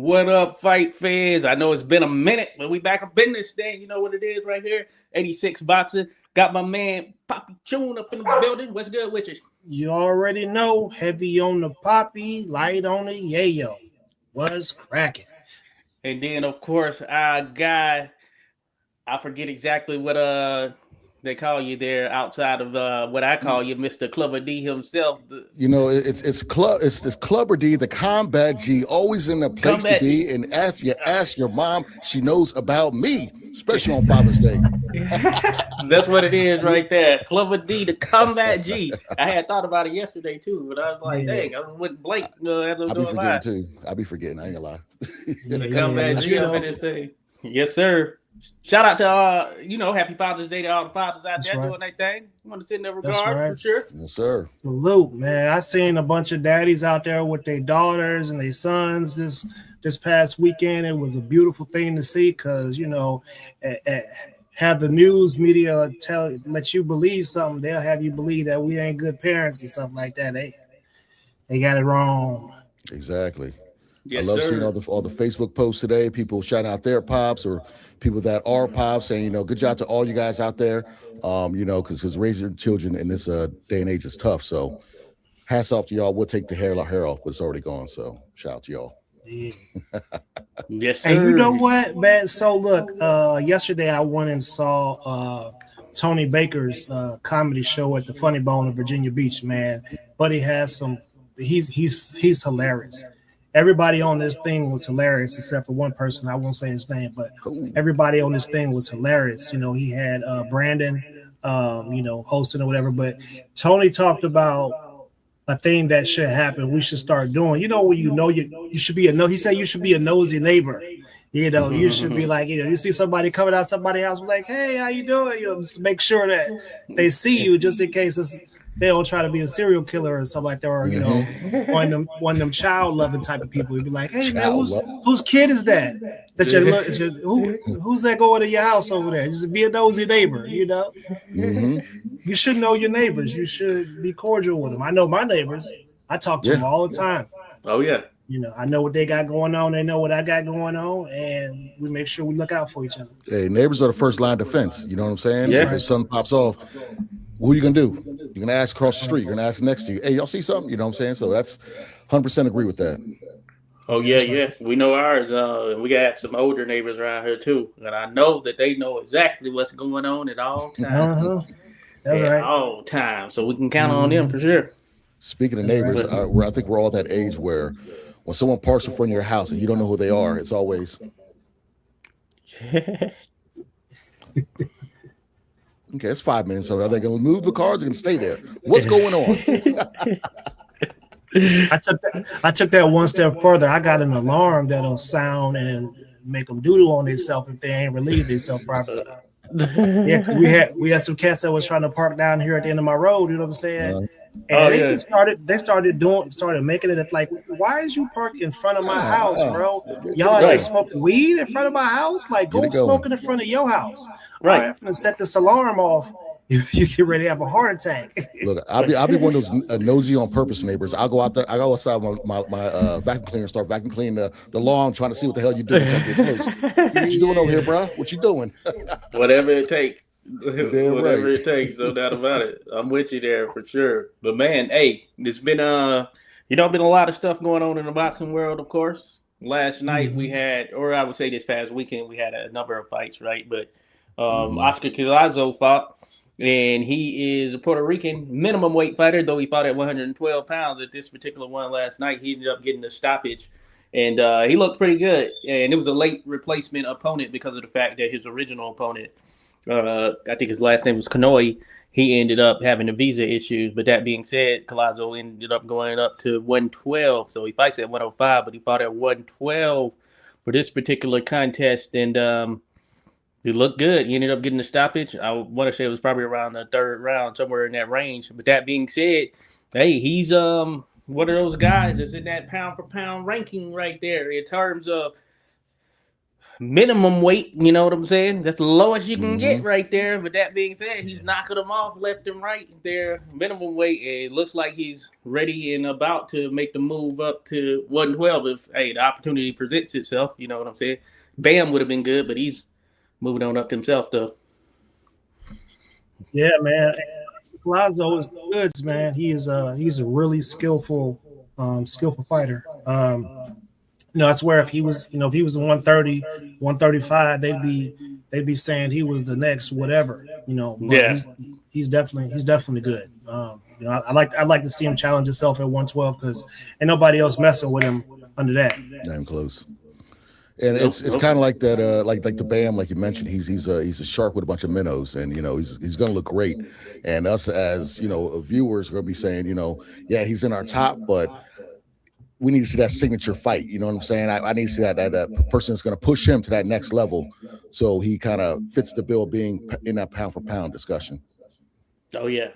What up, fight fans? I know it's been a minute, but we back up in this thing. You know what it is right here. 86 Boxing. Got my man Poppy Tune up in the building. What's good with you? You already know, heavy on the poppy, light on the yayo. What's cracking? And then, of course, our guy, I forget exactly what they call you there outside of what I call you, Mr. Clubber D himself. You know, it's Clubber D, the combat G, always in the place to be. And if you ask your mom, she knows about me, especially on Father's Day. That's what it is right there. Clubber D, the combat G. I had thought about it yesterday too, but I was like, dang, I went blank as I was doing forgetting too. I'll be forgetting. I ain't gonna lie. The combat G up in this thing. Yes, sir. Shout out to happy Father's Day to all the fathers out there doing their thing. I want to send their regard for sure. Yes, sir. Salute, man. I seen a bunch of daddies out there with their daughters and their sons this past weekend. It was a beautiful thing to see because have the news media let you believe something, they'll have you believe that we ain't good parents and stuff like that. They got it wrong. Exactly. Yes, I love seeing all the Facebook posts today, people shouting out their pops or people that are pops saying, good job to all you guys out there, because raising children in this day and age is tough. So hats off to y'all. We'll take the hair off, but it's already gone. So shout out to y'all. Yeah. Yes, sir. And you know what, man? So look, yesterday I went and saw Tony Baker's comedy show at the Funny Bone in Virginia Beach, man. Buddy has he's hilarious. Everybody on this thing was hilarious except for one person. I won't say his name, but everybody on this thing was hilarious. He had Brandon, hosting or whatever. But Tony talked about a thing that should happen. We should start doing. When you should be he said you should be a nosy neighbor. You should be like, you see somebody coming out somebody's house, like, hey, how you doing? Just make sure that they see you just in case they don't try to be a serial killer or something like that, or one of them child loving type of people. You'd be like, hey man, whose kid is that? Who's that going to your house over there? Just be a nosy neighbor, Mm-hmm. You should know your neighbors. You should be cordial with them. I know my neighbors. I talk to them all the time. Oh yeah. I know what they got going on. They know what I got going on, and we make sure we look out for each other. Hey, neighbors are the first line of defense. You know what I'm saying? Yeah. If something pops off, what are you gonna do? You're gonna ask across the street. You're gonna ask next to you. Hey, y'all see something? You know what I'm saying? So that's 100% agree with that. Oh yeah. We know ours. We got some older neighbors around here too, and I know that they know exactly what's going on at all times. At all times, so we can count on them for sure. Speaking of neighbors, I think we're all that age where when someone parks in front of your house and you don't know who they are, it's always. Okay, it's 5 minutes. So are they going to move the cars or going to stay there? What's going on? I took that one step further. I got an alarm that'll sound and make them doodle on themselves if they ain't relieved themselves properly. Yeah, we had some cats that was trying to park down here at the end of my road. You know what I'm saying? And they started making it like, why is you parked in front of my house, bro? Y'all like smoking weed in front of my house? Like, go smoke in front of your house. Right. I'm gonna set this alarm off. You get ready to have a heart attack. Look, I'll be one of those nosy on purpose neighbors. I'll go out there. I go outside my vacuum cleaner and start vacuum cleaning the lawn, trying to see what the hell you're doing. What you doing over here, bro? What you doing? Whatever it takes. Whatever it takes, no doubt about it. I'm with you there for sure. But man, hey, it's been been a lot of stuff going on in the boxing world, of course. Last night we had, or I would say this past weekend, we had a number of fights, right? But Oscar Collazo fought, and he is a Puerto Rican minimum weight fighter, though he fought at 112 pounds at this particular one last night. He ended up getting a stoppage, and he looked pretty good. And it was a late replacement opponent because of the fact that his original opponent, I think his last name was Kanoi, he ended up having a visa issues. But that being said, Collazo ended up going up to 112. So he fights at 105, but he fought at 112 for this particular contest. And he looked good. He ended up getting a stoppage. I want to say it was probably around the third round, somewhere in that range. But that being said, hey, he's one of those guys that's in that pound for pound ranking right there in terms of minimum weight. You know what I'm saying? That's the lowest you can get right there. But that being said, he's knocking them off left and right. Their minimum weight. It looks like he's ready and about to make the move up to 112 if the opportunity presents itself. You know what I'm saying? Bam would have been good, but he's moving on up himself though. Yeah, man. Collazo is good, man. He's a really skillful fighter. I swear if he was, a 130, 135, they'd be saying he was the next whatever, but he's definitely good. I'd like to see him challenge himself at 112 because ain't nobody else messing with him under that. Damn close. And it's kind of like that, like the Bam, like you mentioned. He's a shark with a bunch of minnows, and he's gonna look great. And us as viewers are gonna be saying, yeah, he's in our top, but we need to see that signature fight. You know what I'm saying? I need to see that person is gonna push him to that next level, so he kind of fits the bill being in that pound for pound discussion. Oh yeah.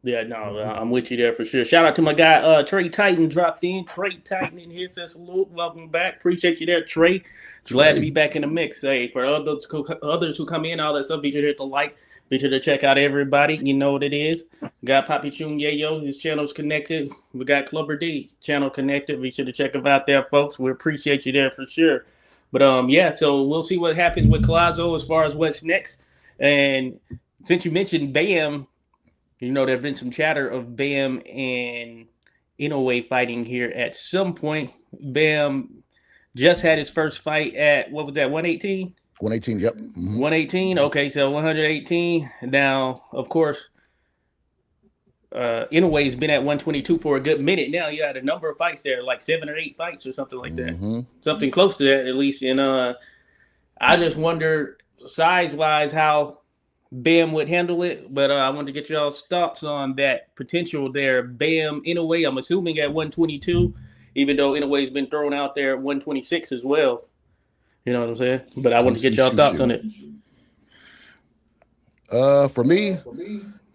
Yeah, no, I'm with you there for sure. Shout out to my guy, Trey Titan dropped in. Trey Titan in here says salute. Welcome back. Appreciate you there, Trey. Glad to be back in the mix. Hey, for others who come in, all that stuff, be sure to hit the like. Be sure to check out everybody. You know what it is. Got Papi Chung Yayo. His channel's connected. We got Clubber D channel connected. Be sure to check them out there, folks. We appreciate you there for sure. But so we'll see what happens with Collazo as far as what's next. And since you mentioned Bam, there have been some chatter of Bam and Inoue fighting here at some point. Bam just had his first fight at, what was that, 118? 118, yep. Mm-hmm. 118, okay, so 118. Now, of course, Inoue's been at 122 for a good minute now. You had a number of fights there, like 7 or 8 fights or something like that. Mm-hmm. Something close to that, at least. And I just wonder, size-wise, how Bam would handle it, but I wanted to get y'all's thoughts on that potential there. Bam, Inoue, I'm assuming at 122, even though Inoue's been thrown out there at 126 as well. You know what I'm saying? But I wanted to get y'all thoughts on it. For me,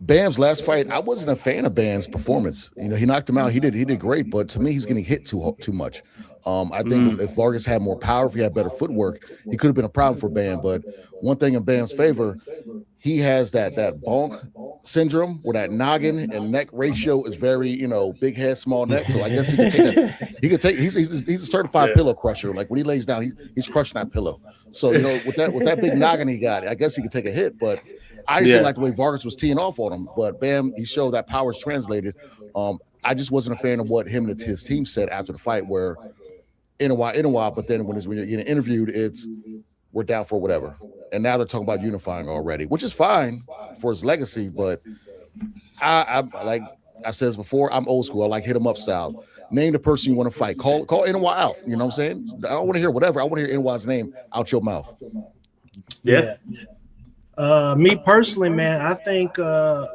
Bam's last fight, I wasn't a fan of Bam's performance. He knocked him out. He did great, but to me, he's getting hit too much. I think if Vargas had more power, if he had better footwork, he could have been a problem for Bam. But one thing in Bam's favor, he has that bonk syndrome where that noggin and neck ratio is very, big head, small neck. So I guess he could take. He's a certified pillow crusher. Like when he lays down, he's crushing that pillow. So with that big noggin he got, I guess he could take a hit. But I just didn't like the way Vargas was teeing off on him. But Bam, he showed that power is translated. I just wasn't a fan of what him and his team said after the fight, where in a while, but then when you're getting interviewed, it's we're down for whatever. And now they're talking about unifying already, which is fine for his legacy. But I like I said before, I'm old school. I like hit him up style. Name the person you want to fight. Call Inoue out. You know what I'm saying? I don't want to hear whatever. I want to hear Inoue's name out your mouth. Yeah. Me personally, man, I think Bam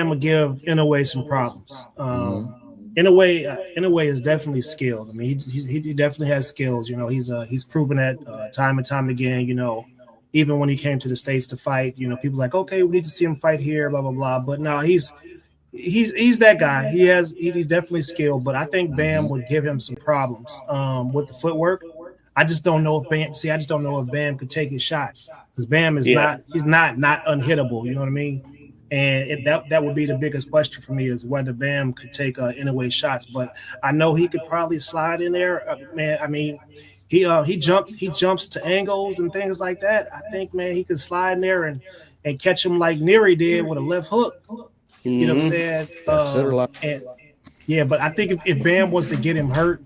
will give Inoue some problems. Inoue is definitely skilled. I mean, he definitely has skills. He's proven that time and time again. Even when he came to the States to fight, people like, okay, we need to see him fight here, blah blah blah. But no, he's that guy. He's definitely skilled. But I think Bam would give him some problems with the footwork. I just don't know if Bam could take his shots, because Bam is not unhittable. You know what I mean? And that would be the biggest question for me, is whether Bam could take Inoue shots. But I know he could probably slide in there, man. I mean, he jumps to angles and things like that. I think, man, he could slide in there and catch him like Neri did with a left hook. You know what I'm saying? But I think if Bam was to get him hurt,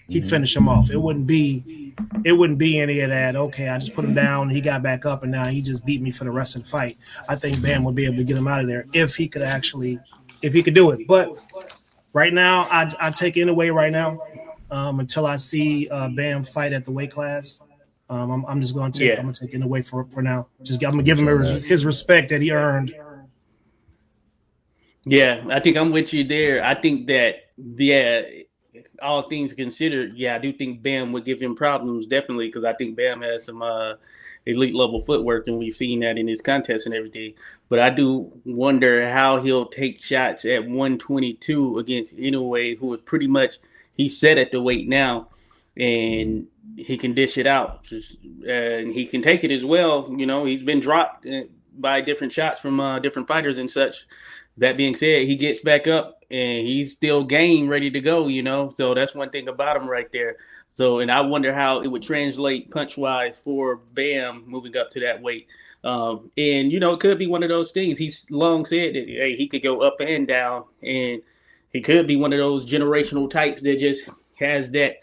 he'd finish him off. It wouldn't be any of that. Okay, I just put him down, he got back up, and now he just beat me for the rest of the fight. I think Bam would be able to get him out of there if he could do it. But right now, I take Inoue right now until I see Bam fight at the weight class. I'm just going to take Inoue for now. I'm gonna give him his respect that he earned. Yeah, I think I'm with you there. I think that all things considered, I do think Bam would give him problems, definitely, because I think Bam has some elite level footwork, and we've seen that in his contests and everything. But I do wonder how he'll take shots at 122 against Inoue, who is pretty much, he's set at the weight now. And he can dish it out, and he can take it as well. You know, he's been dropped by different shots from different fighters and such. That being said, he gets back up and he's still game, ready to go. You know, so that's one thing about him right there. So, and I wonder how it would translate punch wise for Bam moving up to that weight. And you know, it could be one of those things. He's long said that hey, he could go up and down, and he could be one of those generational types that just has that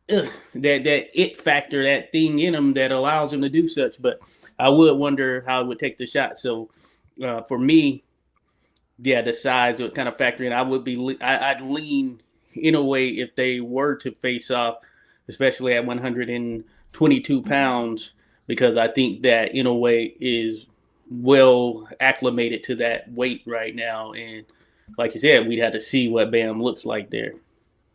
it factor, that thing in him that allows him to do such. But I would wonder how it would take the shot. So for me, yeah, the size would kind of factor in. I'd lean in a way if they were to face off, especially at 122 pounds, because I think that in a way is well acclimated to that weight right now. And like you said, we'd have to see what Bam looks like there.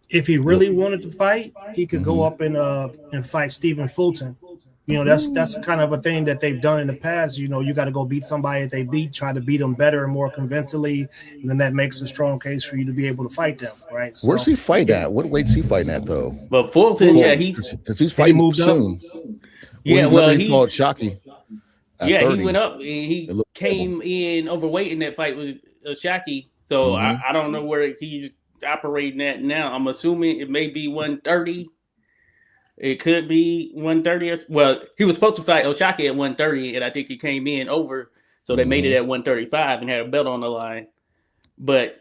If he really wanted to fight, he could go up and fight Stephen Fulton. You know, that's kind of a thing that they've done in the past. You know, you got to go beat somebody that they beat, try to beat them better and more convincingly, and then that makes a strong case for you to be able to fight them, right? So, where's he fighting at? What weight's he fighting at, though? But Fulton, yeah, because he's fighting soon. Yeah, he fought Shockey. Yeah, 30. He went up and he came in overweight in that fight with Shockey. So I don't know where he's operating at now. I'm assuming it may be 130. It could be 130. Well, he was supposed to fight O'Shaquie at 130, and I think he came in over, so they made it at 135 and had a belt on the line. But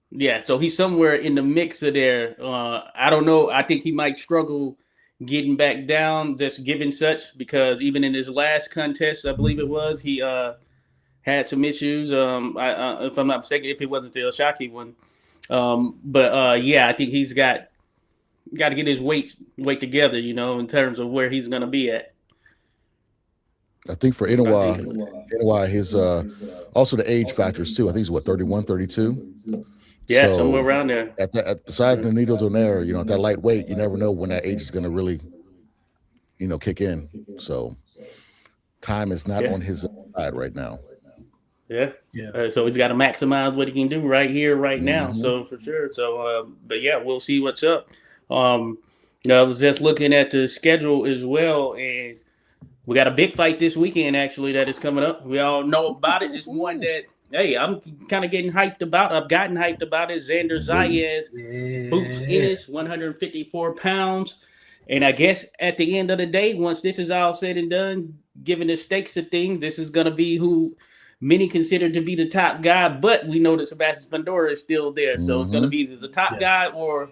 yeah, so he's somewhere in the mix of there. I don't know. I think he might struggle getting back down, just given such, because even in his last contest, I believe it was, he had some issues. If I'm not mistaken, if it wasn't the O'Shaquie one. Yeah, I think he's got to get his weight together, you know, in terms of where he's going to be at. I think for Inoue, his also the age factors too. I think he's 31, 32. Yeah, so somewhere around there. Besides the needles on there, you know, at that lightweight, you never know when that age is going to really, you know, kick in. So time is not on his side right now. Yeah. So he's got to maximize what he can do right here, right now. So for sure. So, but yeah, we'll see what's up. I was just looking at the schedule as well, and we got a big fight this weekend actually that is coming up. We all know about it. It's one that, hey, I'm kind of getting hyped about. I've gotten hyped about it. Xander Zayas, Boots Ennis, 154 pounds. And I guess at the end of the day, once this is all said and done, given the stakes of things, this is going to be who many consider to be the top guy. But we know that Sebastian Fundora is still there. So it's going to be either the top guy or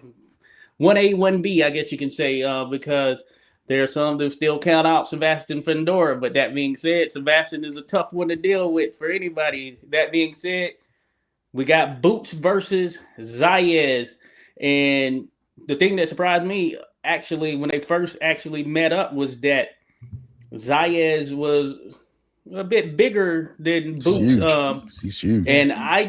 1A, 1B, I guess you can say, because there are some that still count out Sebastian Fundora. But that being said, Sebastian is a tough one to deal with for anybody. That being said, we got Boots versus Zayas. And the thing that surprised me, actually, when they first actually met up was that Zayas was a bit bigger than Boots. He's huge. And I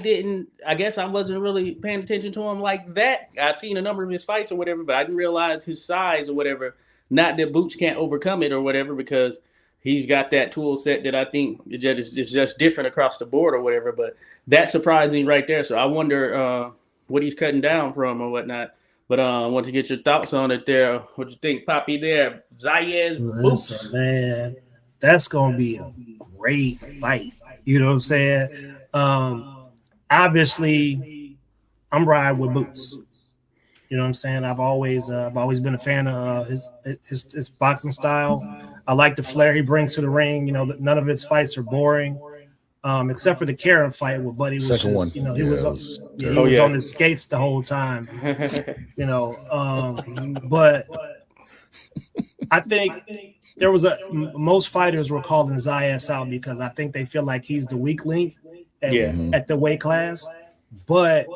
guess I wasn't really paying attention to him like that. I've seen a number of his fights or whatever, but I didn't realize his size or whatever. Not that Boots can't overcome it or whatever, because he's got that tool set that I think is just different across the board or whatever. But that surprised me right there. So I wonder what he's cutting down from or whatnot. But I want to get your thoughts on it there. What you think, Poppy, there? Zayas, Boots. Man, that's going to be a great fight. You know what I'm saying? Obviously, I'm riding with Boots. You know what I'm saying? I've always been a fan of his boxing style. I like the flair he brings to the ring. You know, none of his fights are boring, except for the Karen fight with Buddy. Second one. You know, he was on his skates the whole time. You know, but I think there was most fighters were calling Zayas out because I think they feel like he's the weak link at the weight class. But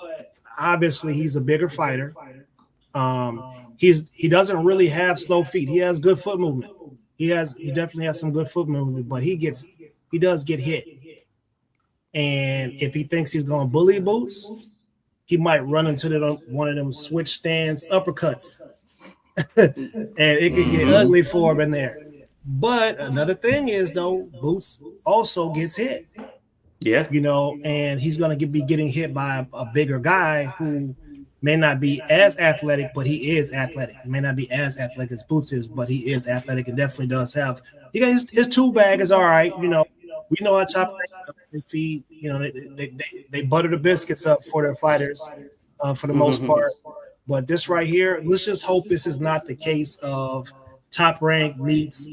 obviously, he's a bigger fighter. He doesn't really have slow feet. He has good foot movement. He definitely has some good foot movement, but he does get hit. And if he thinks he's going to bully Boots, he might run into one of them switch stance uppercuts, and it could get ugly for him in there. But another thing is, though, Boots also gets hit. Yeah, you know, and he's going to be getting hit by a bigger guy who may not be as athletic, but he is athletic. He may not be as athletic as Boots is, but he is athletic and definitely does have. He got his tool bag is all right. You know, we know how Top Rank feed. You know, they butter the biscuits up for their fighters for the most part. But this right here, let's just hope this is not the case of Top Rank meets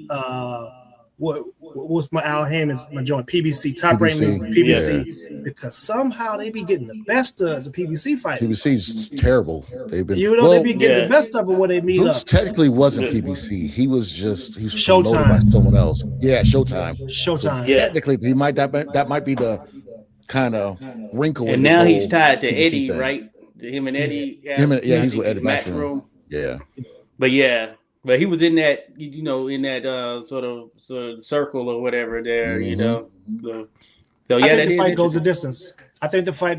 what's my Al Hammond's my joint PBC. Top Rank meets PBC because somehow they be getting the best of the PBC fight. PBC's terrible. They've been they be getting the best of it when they meet Boots up. Technically wasn't PBC. He was Showtime promoted by someone else. Yeah, Showtime. Showtime. So technically, he might that might be the kind of wrinkle. And now he's tied to Eddie, thing. Right? Him and Eddie. He's with Eddie Matchroom. Yeah. But he was in that, you know, in that sort of circle or whatever there, you know. So I think the fight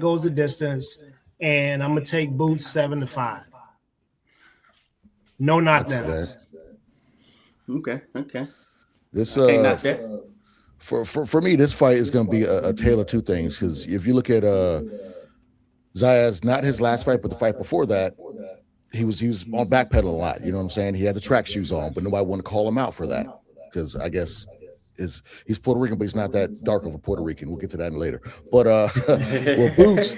goes a distance. And I'm gonna take Boots 7-5. No knockdowns. Okay. This for me, this fight is gonna be a tale of two things. Because if you look at Zayas, not his last fight, but the fight before that, he was on backpedal a lot. You know what I'm saying? He had the track shoes on, but nobody wanted to call him out for that because I guess he's Puerto Rican, but he's not that dark of a Puerto Rican. We'll get to that later. But with Boots,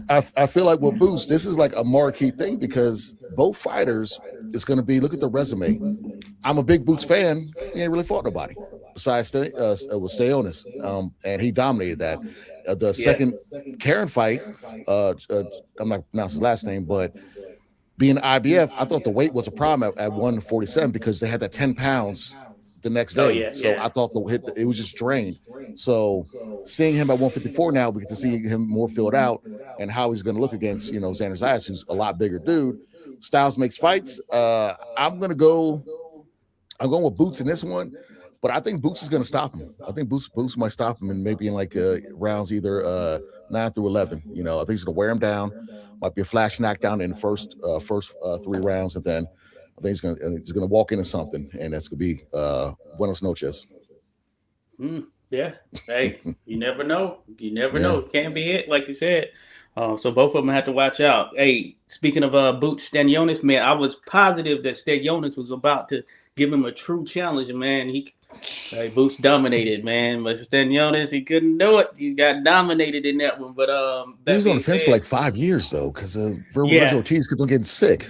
I feel like with Boots, this is like a marquee thing because both fighters is going to be, look at the resume. I'm a big Boots fan. He ain't really fought nobody besides with Stayonis, and he dominated that. The second Karen fight, I'm not pronouncing his last name, but being IBF, I thought the weight was a problem at 147 because they had that 10 pounds the next day. I thought it was just drained. So seeing him at 154 now, we get to see him more filled out and how he's going to look against, you know, Xander Zayas, who's a lot bigger dude. Styles makes fights. I'm going with Boots in this one, but I think Boots is going to stop him. I think Boots might stop him and maybe in like rounds either 9 through 11. You know, I think he's going to wear him down. Might be a flash knockdown in the first 3 rounds, and then I think he's gonna walk into something, and that's gonna be buenos noches. Yeah. Hey, you never know. It can't be it, like you said. So both of them have to watch out. Hey, speaking of Boots Stanionis, man, I was positive that Stanionis was about to give him a true challenge, man. Boots dominated, man, but Stanionis, he couldn't do it. He got dominated in that one. But he was on the fence for like 5 years though, because Virgil Ortiz kept on getting sick.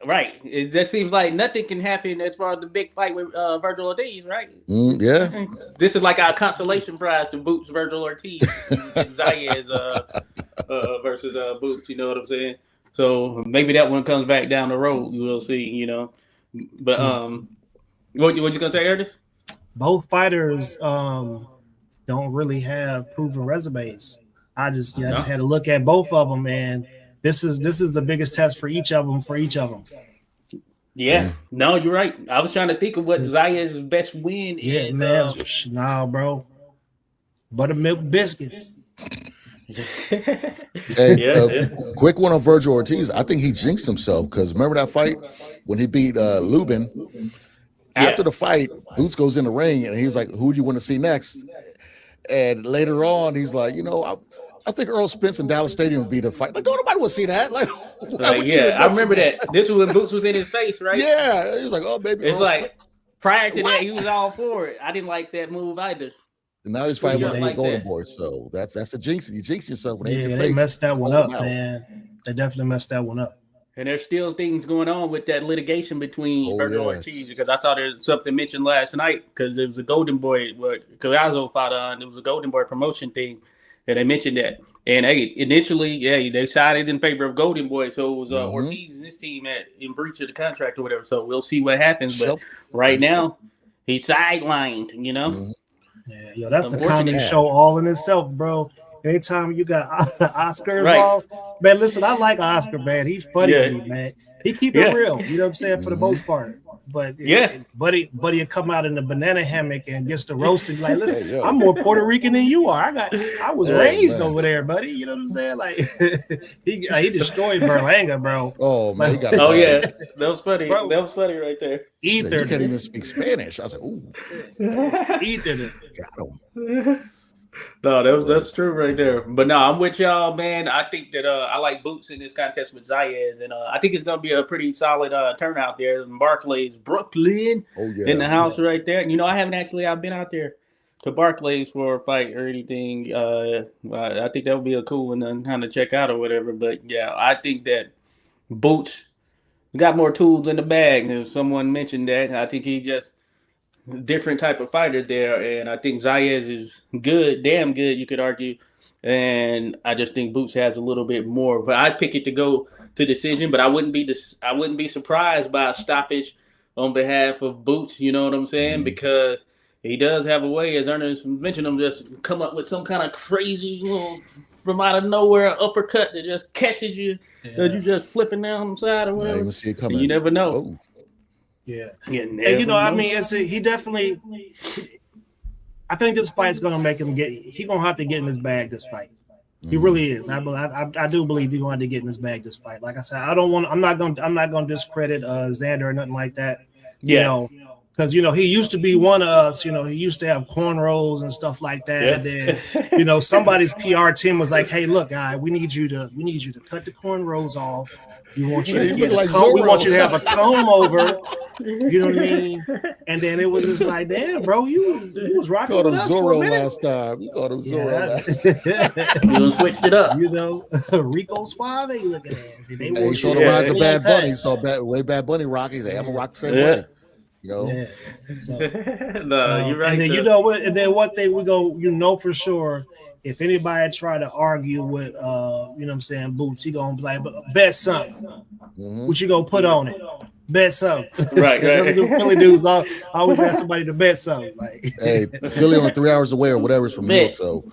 Right. It just seems like nothing can happen as far as the big fight with Virgil Ortiz, right? Yeah. This is like our consolation prize to Boots Virgil Ortiz. Zayas versus Boots, you know what I'm saying? So maybe that one comes back down the road. We'll see, you know. But what you gonna say, Ernest? Both fighters don't really have proven resumes. I just had to look at both of them, and this is the biggest test for each of them. Yeah, no, you're right. I was trying to think of what Zayas' best win is. Yeah, man. Nah, bro. Buttermilk biscuits. Quick one on Virgil Ortiz. I think he jinxed himself because remember that fight when he beat Lubin? After the fight, Boots goes in the ring and he's like, "Who do you want to see next?" And later on, he's like, "You know, I think Earl Spence in Dallas Stadium would be the fight." Like, don't nobody want to see that. Like I remember that. This was when Boots was in his face, right? Yeah, he was like, "Oh, baby." It's Earl like Spence. Prior to that, he was all for it. I didn't like that move either. And now he's fighting with the Golden Boy, so that's the jinx. You jinx yourself when they messed that one up, man. They definitely messed that one up. And there's still things going on with that litigation between Virgil Ortiz, because I saw there's something mentioned last night because it was a Golden Boy, what Collazo fought on. It was a Golden Boy promotion thing, and they mentioned that. And initially, they sided in favor of Golden Boy, so it was Ortiz and his team in breach of the contract or whatever. So we'll see what happens. But right now, he's sidelined, you know. Mm-hmm. Yeah, that's the comedy show all in itself, bro. Anytime you got Oscar involved, man, listen, I like Oscar, man. He's funny to me, man. He keep it real, you know what I'm saying, for the most part. But buddy will come out in the banana hammock and gets the roasted. Like, listen, I'm more Puerto Rican than you are. I was raised over there, buddy. You know what I'm saying? Like he destroyed Berlanga, bro. Oh man, that was funny. Bro, that was funny right there. You can't even speak Spanish. I was like, ooh. Ether. Got him. No, that's true right there. But no, I'm with y'all, man. I think that I like Boots in this contest with Zayas, and I think it's gonna be a pretty solid turnout there in Barclays, Brooklyn, in the house right there. You know, I've been out there to Barclays for a fight or anything. I think that would be a cool one to kind of check out or whatever. But yeah, I think that Boots got more tools in the bag. If someone mentioned that, I think he just different type of fighter there, and I think Zayas is good, damn good, you could argue. And I just think Boots has a little bit more. But I'd pick it to go to decision, but I wouldn't be surprised by a stoppage on behalf of Boots. You know what I'm saying? Because he does have a way, as Ernest mentioned, him just come up with some kind of crazy little from out of nowhere uppercut that just catches you, that you just flipping down the side or whatever. Even see it coming. You never know. Oh. Yeah. And I mean, he definitely. I think this fight's gonna make him he's gonna have to get in his bag this fight. He really is. I do believe he's going to get in his bag this fight. Like I said, I'm not gonna discredit Xander or nothing like that. Yeah. You know, because he used to be one of us. He used to have cornrows and stuff like that. Yeah. And then somebody's PR team was like, "Hey, look, guy, we need you to cut the cornrows off. We want you to we want you to have a comb over." You know what I mean? And then it was just like, damn, bro, you was rocking with us Zorro for a minute. last time. You called him Zorro last time. You switched it up. Rico Suave looking at him. He saw the rise of Bad Bunny. He saw Bad Bunny rock. He's like, I'm gonna rock the same way. Yeah. So, no, you're right. And then you know what? And then one thing we go, for sure, if anybody try to argue with, what I'm saying, Boots, he gonna play, but bet something. What you gonna put on it? Bet something. Right. Philly dudes always ask somebody to bet something. Like, hey, Philly only 3 hours away or whatever is from New York, so,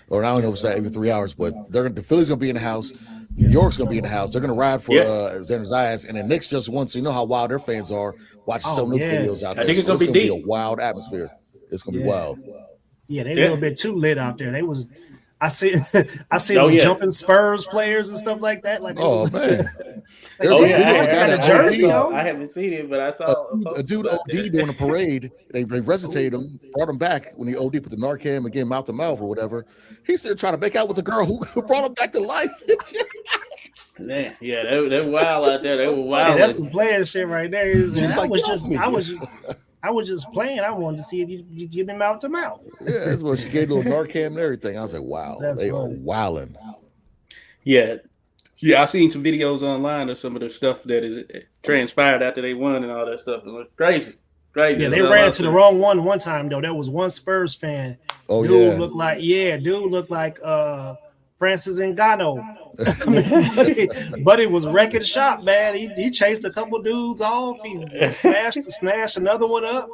or I don't know if it's not even 3 hours, but the Philly's gonna be in the house. New York's gonna be in the house. They're gonna ride for Xander Zayas, and the Knicks just won. So you know how wild their fans are watching some new videos out there. I think it's gonna be be a wild atmosphere. It's gonna be wild. Yeah, they a little bit too lit out there. I see them jumping Spurs players and stuff like that. Like, man. I haven't seen it, but I saw a dude OD during a parade. They resuscitated him, brought him back when he OD put the Narcan again mouth to mouth or whatever. He's still trying to make out with the girl who brought him back to life. Man, they're wild out there. They were wild. That's some player shit right there. I was just playing. I wanted to see if you get him out to mouth. Yeah, that's what she gave a little Narcan and everything. I was like, wow, they are wilding. Yeah, I've seen some videos online of some of the stuff that is transpired after they won and all that stuff. It was crazy. Yeah, they ran to the wrong one time though. There was one Spurs fan. Dude looked like Francis Ngannou. But it was wrecking shop, man. He chased a couple dudes off. He smashed another one up.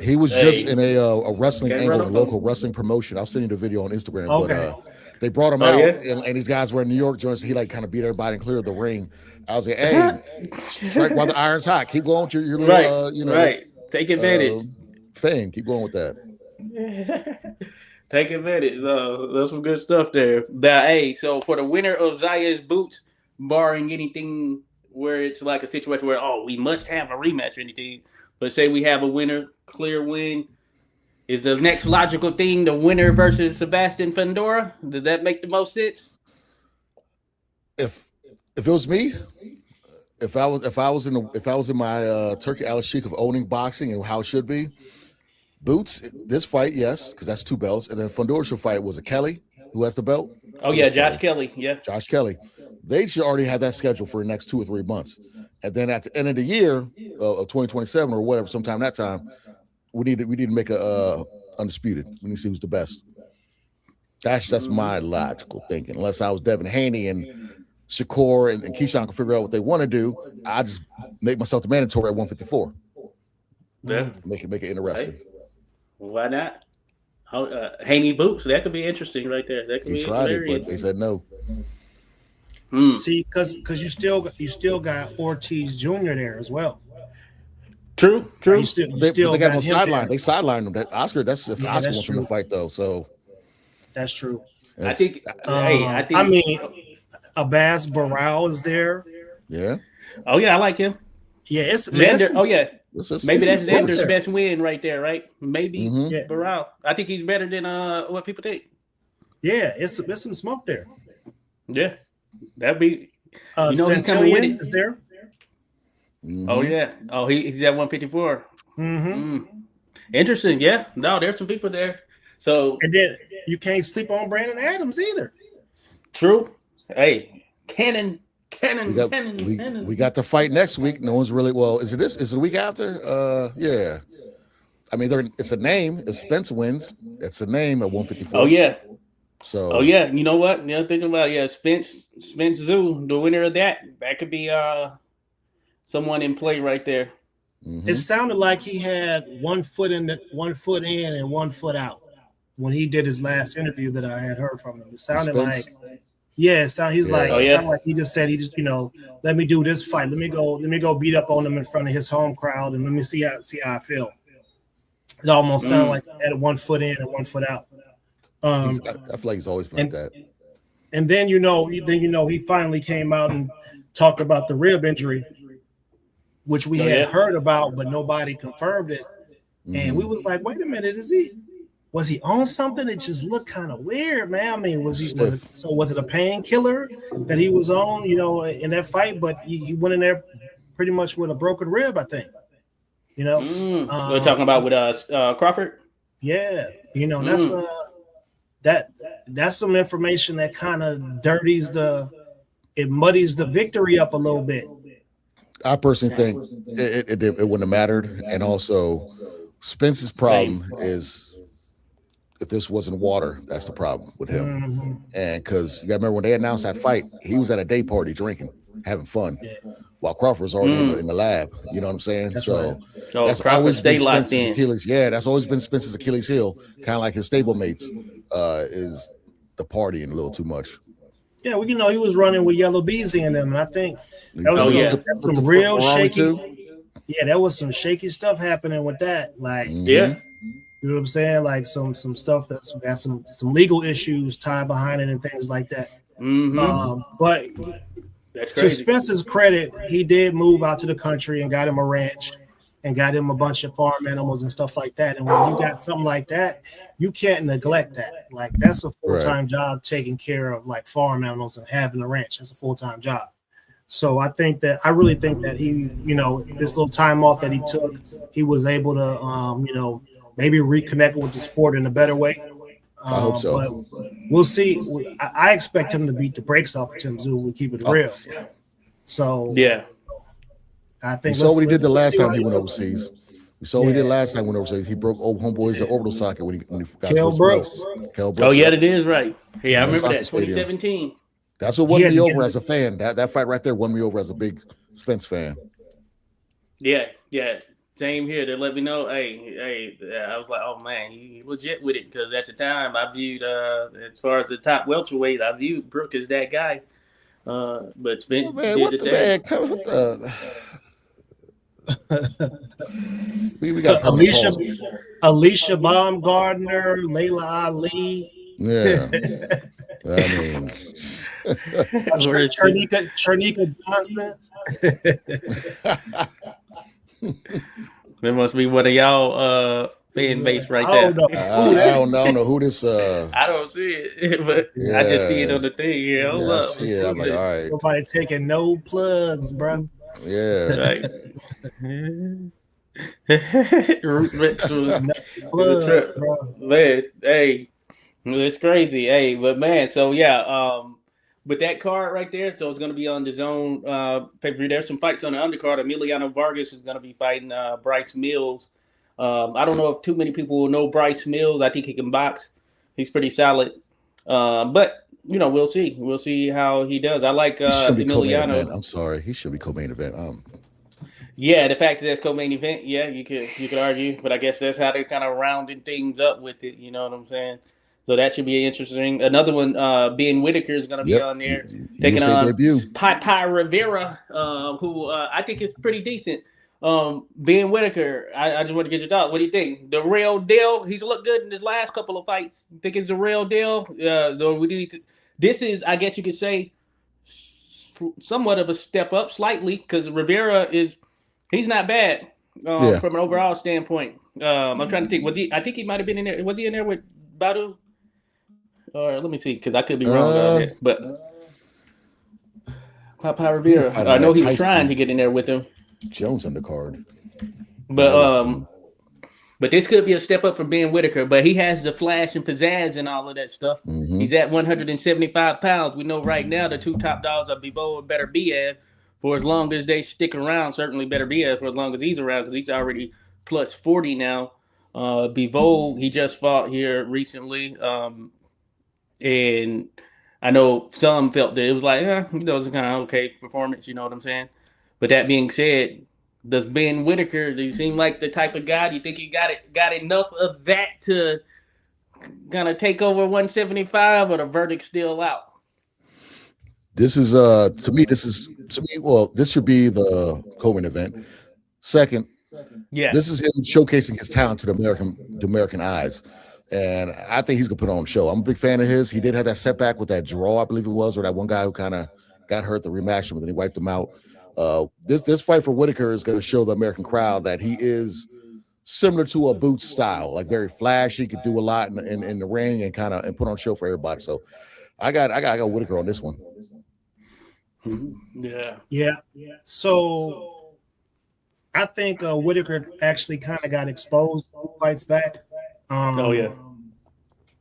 He was just in a wrestling angle, a local wrestling promotion. I'll send you the video on Instagram. Okay. But they brought him out, and these guys were in New York joints. He kind of beat everybody and cleared the ring. I was like, hey, strike while the iron's hot. Keep going with your little, right. Take advantage. Fame. Keep going with that. Take advantage. That's some good stuff there. So for the winner of Zayas Boots, barring anything where it's like a situation where, we must have a rematch or anything, but say we have a winner, clear win, is the next logical thing the winner versus Sebastian Fundora? Does that make the most sense? If it was me, if I was in my Turkey Al-Sheikh of owning boxing and how it should be, Boots, this fight, yes, because that's 2 belts. And then Fundora's fight was Kelly, who has the belt. Josh Kelly. Yeah. Josh Kelly. They should already have that scheduled for the next 2 or 3 months. And then at the end of the year of 2027 or whatever, sometime that time, we need to make a undisputed. We need to see who's the best. That's my logical thinking. Unless I was Devin Haney and Shakur and Keyshawn can figure out what they want to do, I just make myself the mandatory at 154. Yeah. Make it interesting. Right. Why not? Haney Boots, that could be interesting right there. That could be tried it, but they said no. See, because you still got Ortiz Jr. there as well. True. You still they got him on sideline. there. They sidelined him. That Oscar. That's if Oscar wants him to fight though. So that's true. I think. I mean, Abbas Barral is there. Yeah. Oh yeah, I like him. Yeah, it's Xander. Maybe that's smoke Xander's there. best win right there, right? Maybe Yeah. Barao. I think he's better than what people think. Yeah, it's some smoke there. Yeah, that'd be. You know, he coming with Centillion it. is there. Oh yeah. Oh, he's at 154. Interesting. Yeah. No, there's some people there. So And then you can't sleep on Brandon Adams either. true. Hey, Cannon. We got the fight next week. No one's really Is it this? Is it the week after? Yeah. I mean, it's a name. If Spence wins, it's a name at 154. Oh yeah. So. Oh yeah. You know what? You know, thinking about Spence Zoo, the winner of that could be someone in play right there. It sounded like he had 1 foot in and 1 foot out when he did his last interview that I had heard from him. It sounded Spence? like, it sounded like he just said let me do this fight. Let me go beat up on him in front of his home crowd and let me see how I feel. It almost sounded like he had 1 foot in and 1 foot out. I feel like he's always been like that. And then he finally came out and talked about the rib injury, which we had heard about, but nobody confirmed it. And we was like, wait a minute, was he on something? It just looked kind of weird, man. I mean, was it a painkiller that he was on, in that fight? But he went in there pretty much with a broken rib, I think. We're talking about with Crawford. Yeah, that's some information that kind of muddies the victory up a little bit. I personally think it wouldn't have mattered. And also, Spence's problem is if this wasn't water, that's the problem with him. And because you got to remember when they announced that fight, he was at a day party drinking, having fun, while Crawford was already in the lab. You know what I'm saying? That's always been Spence's Achilles. Yeah, that's always been Spence's Achilles heel, kind of like his stablemates, is the partying a little too much. Yeah, well, he was running with Yellow Beezy in them, and I think that was some real shaky. Yeah, there was some shaky stuff happening with that. Like, you know what I'm saying? Like some stuff that's got some legal issues tied behind it and things like that. But to Spence's credit, he did move out to the country and got him a ranch and got him a bunch of farm animals and stuff like that. And when you got something like that, you can't neglect that. Like, that's a full-time job, taking care of like farm animals and having a ranch. That's a full-time job. So I really think that he, this little time off that he took, he was able to, maybe reconnect with the sport in a better way. I hope so. But we'll see. I expect him to beat the brakes off of Tim Tszyu. We keep it real. So I think we saw what he did the last time he went overseas. We saw what he did last time he went overseas. He broke old homeboy's orbital socket when he got Kell Brooks. Oh yeah, that is right. Yeah, I remember that 2017. That's what won me over as a fan. That fight right there won me over as a big Spence fan. Yeah. Same here. They let me know, hey, I was like, oh man, he legit with it, because at the time I viewed, as far as the top welterweight, I viewed Brooke as that guy. But Spence did we got Alicia Baumgardner, Layla Ali. Yeah. I mean, Chernika Johnson. That must be one of y'all fan base right there. I don't know who this. I don't see it, but I just see it on the thing here. I see it. I'm like, all right. Nobody taking no plugs, bro. Yeah. Right. Man, hey, it's crazy. Hey, but man, so yeah, with that card right there, so it's going to be on the Zone pay-per-view. There's some fights on the undercard. Emiliano Vargas is going to be fighting Bryce Mills. I don't know if too many people will know Bryce Mills. I think he can box. He's pretty solid. But, we'll see. We'll see how he does. I like Emiliano. I'm sorry. He should be co-main event. Yeah, the fact that that's co-main event, yeah, you could argue. But I guess that's how they're kind of rounding things up with it. You know what I'm saying? So that should be interesting. Another one, Ben Whitaker is going to be on there, taking on Pai Rivera, who I think is pretty decent. Ben Whitaker, I just want to get your thoughts. What do you think? The real deal? He's looked good in his last couple of fights. You think it's the real deal? This is, I guess you could say, somewhat of a step up, slightly, because Rivera he's not bad. from an overall standpoint. I'm trying to think. I think he might have been in there. Was he in there with Badu? Or let me see, because I could be wrong on that. But Papa Rivera, I know he was trying to get in there with him. Jones on the card. But this could be a step up for Ben Whitaker. But he has the flash and pizzazz and all of that stuff. Mm-hmm. He's at 175 pounds. We know right now the two top dogs are Bivol and Better Biev. For as long as they stick around, certainly Better Biev for as long as he's around, because he's already plus 40 now. Bivol, he just fought here recently. And I know some felt that it was like, it was a kind of okay performance, you know what I'm saying? But that being said, does Ben Whitaker, do you seem like the type of guy, do you think he got enough of that to kind of take over 175, or the verdict still out? This is this should be the co-main event. Second, this is him showcasing his talent to the American eyes. And I think he's gonna put on a show. I'm a big fan of his. He did have that setback with that draw, I believe it was, or that one guy who kind of got hurt the rematch, but then he wiped him out. This fight for Whitaker is going to show the American crowd that he is similar to a Boots style, like very flashy, could do a lot in the ring and kind of and put on a show for everybody. So I got Whitaker on this one. Yeah. So I think Whitaker actually kind of got exposed fights back. I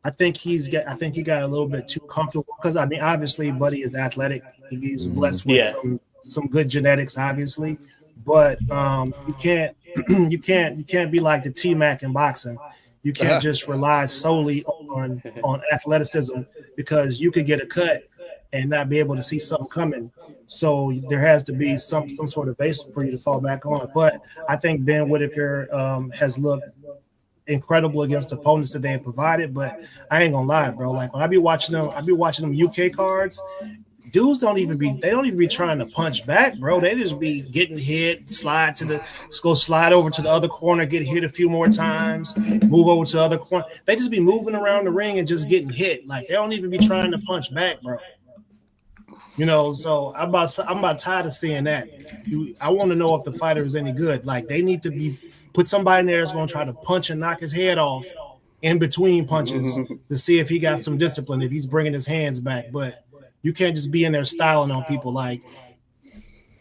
think he got a little bit too comfortable because I mean, obviously, Buddy is athletic. He's blessed with some good genetics, obviously, but you can't be like the T-Mac in boxing. You can't just rely solely on athleticism, because you could get a cut and not be able to see something coming. So there has to be some sort of base for you to fall back on. But I think Ben Whitaker has looked incredible against opponents that they have provided. But I ain't gonna lie, bro. Like when I be watching them UK cards, dudes don't even be trying to punch back, bro. They just be getting hit, slide over to the other corner, get hit a few more times, move over to the other corner. They just be moving around the ring and just getting hit. Like they don't even be trying to punch back, bro. You know, so I'm about tired of seeing that. I want to know if the fighter is any good. Like they need to put somebody in there that's going to try to punch and knock his head off in between punches to see if he got some discipline, if he's bringing his hands back. But you can't just be in there styling on people. Like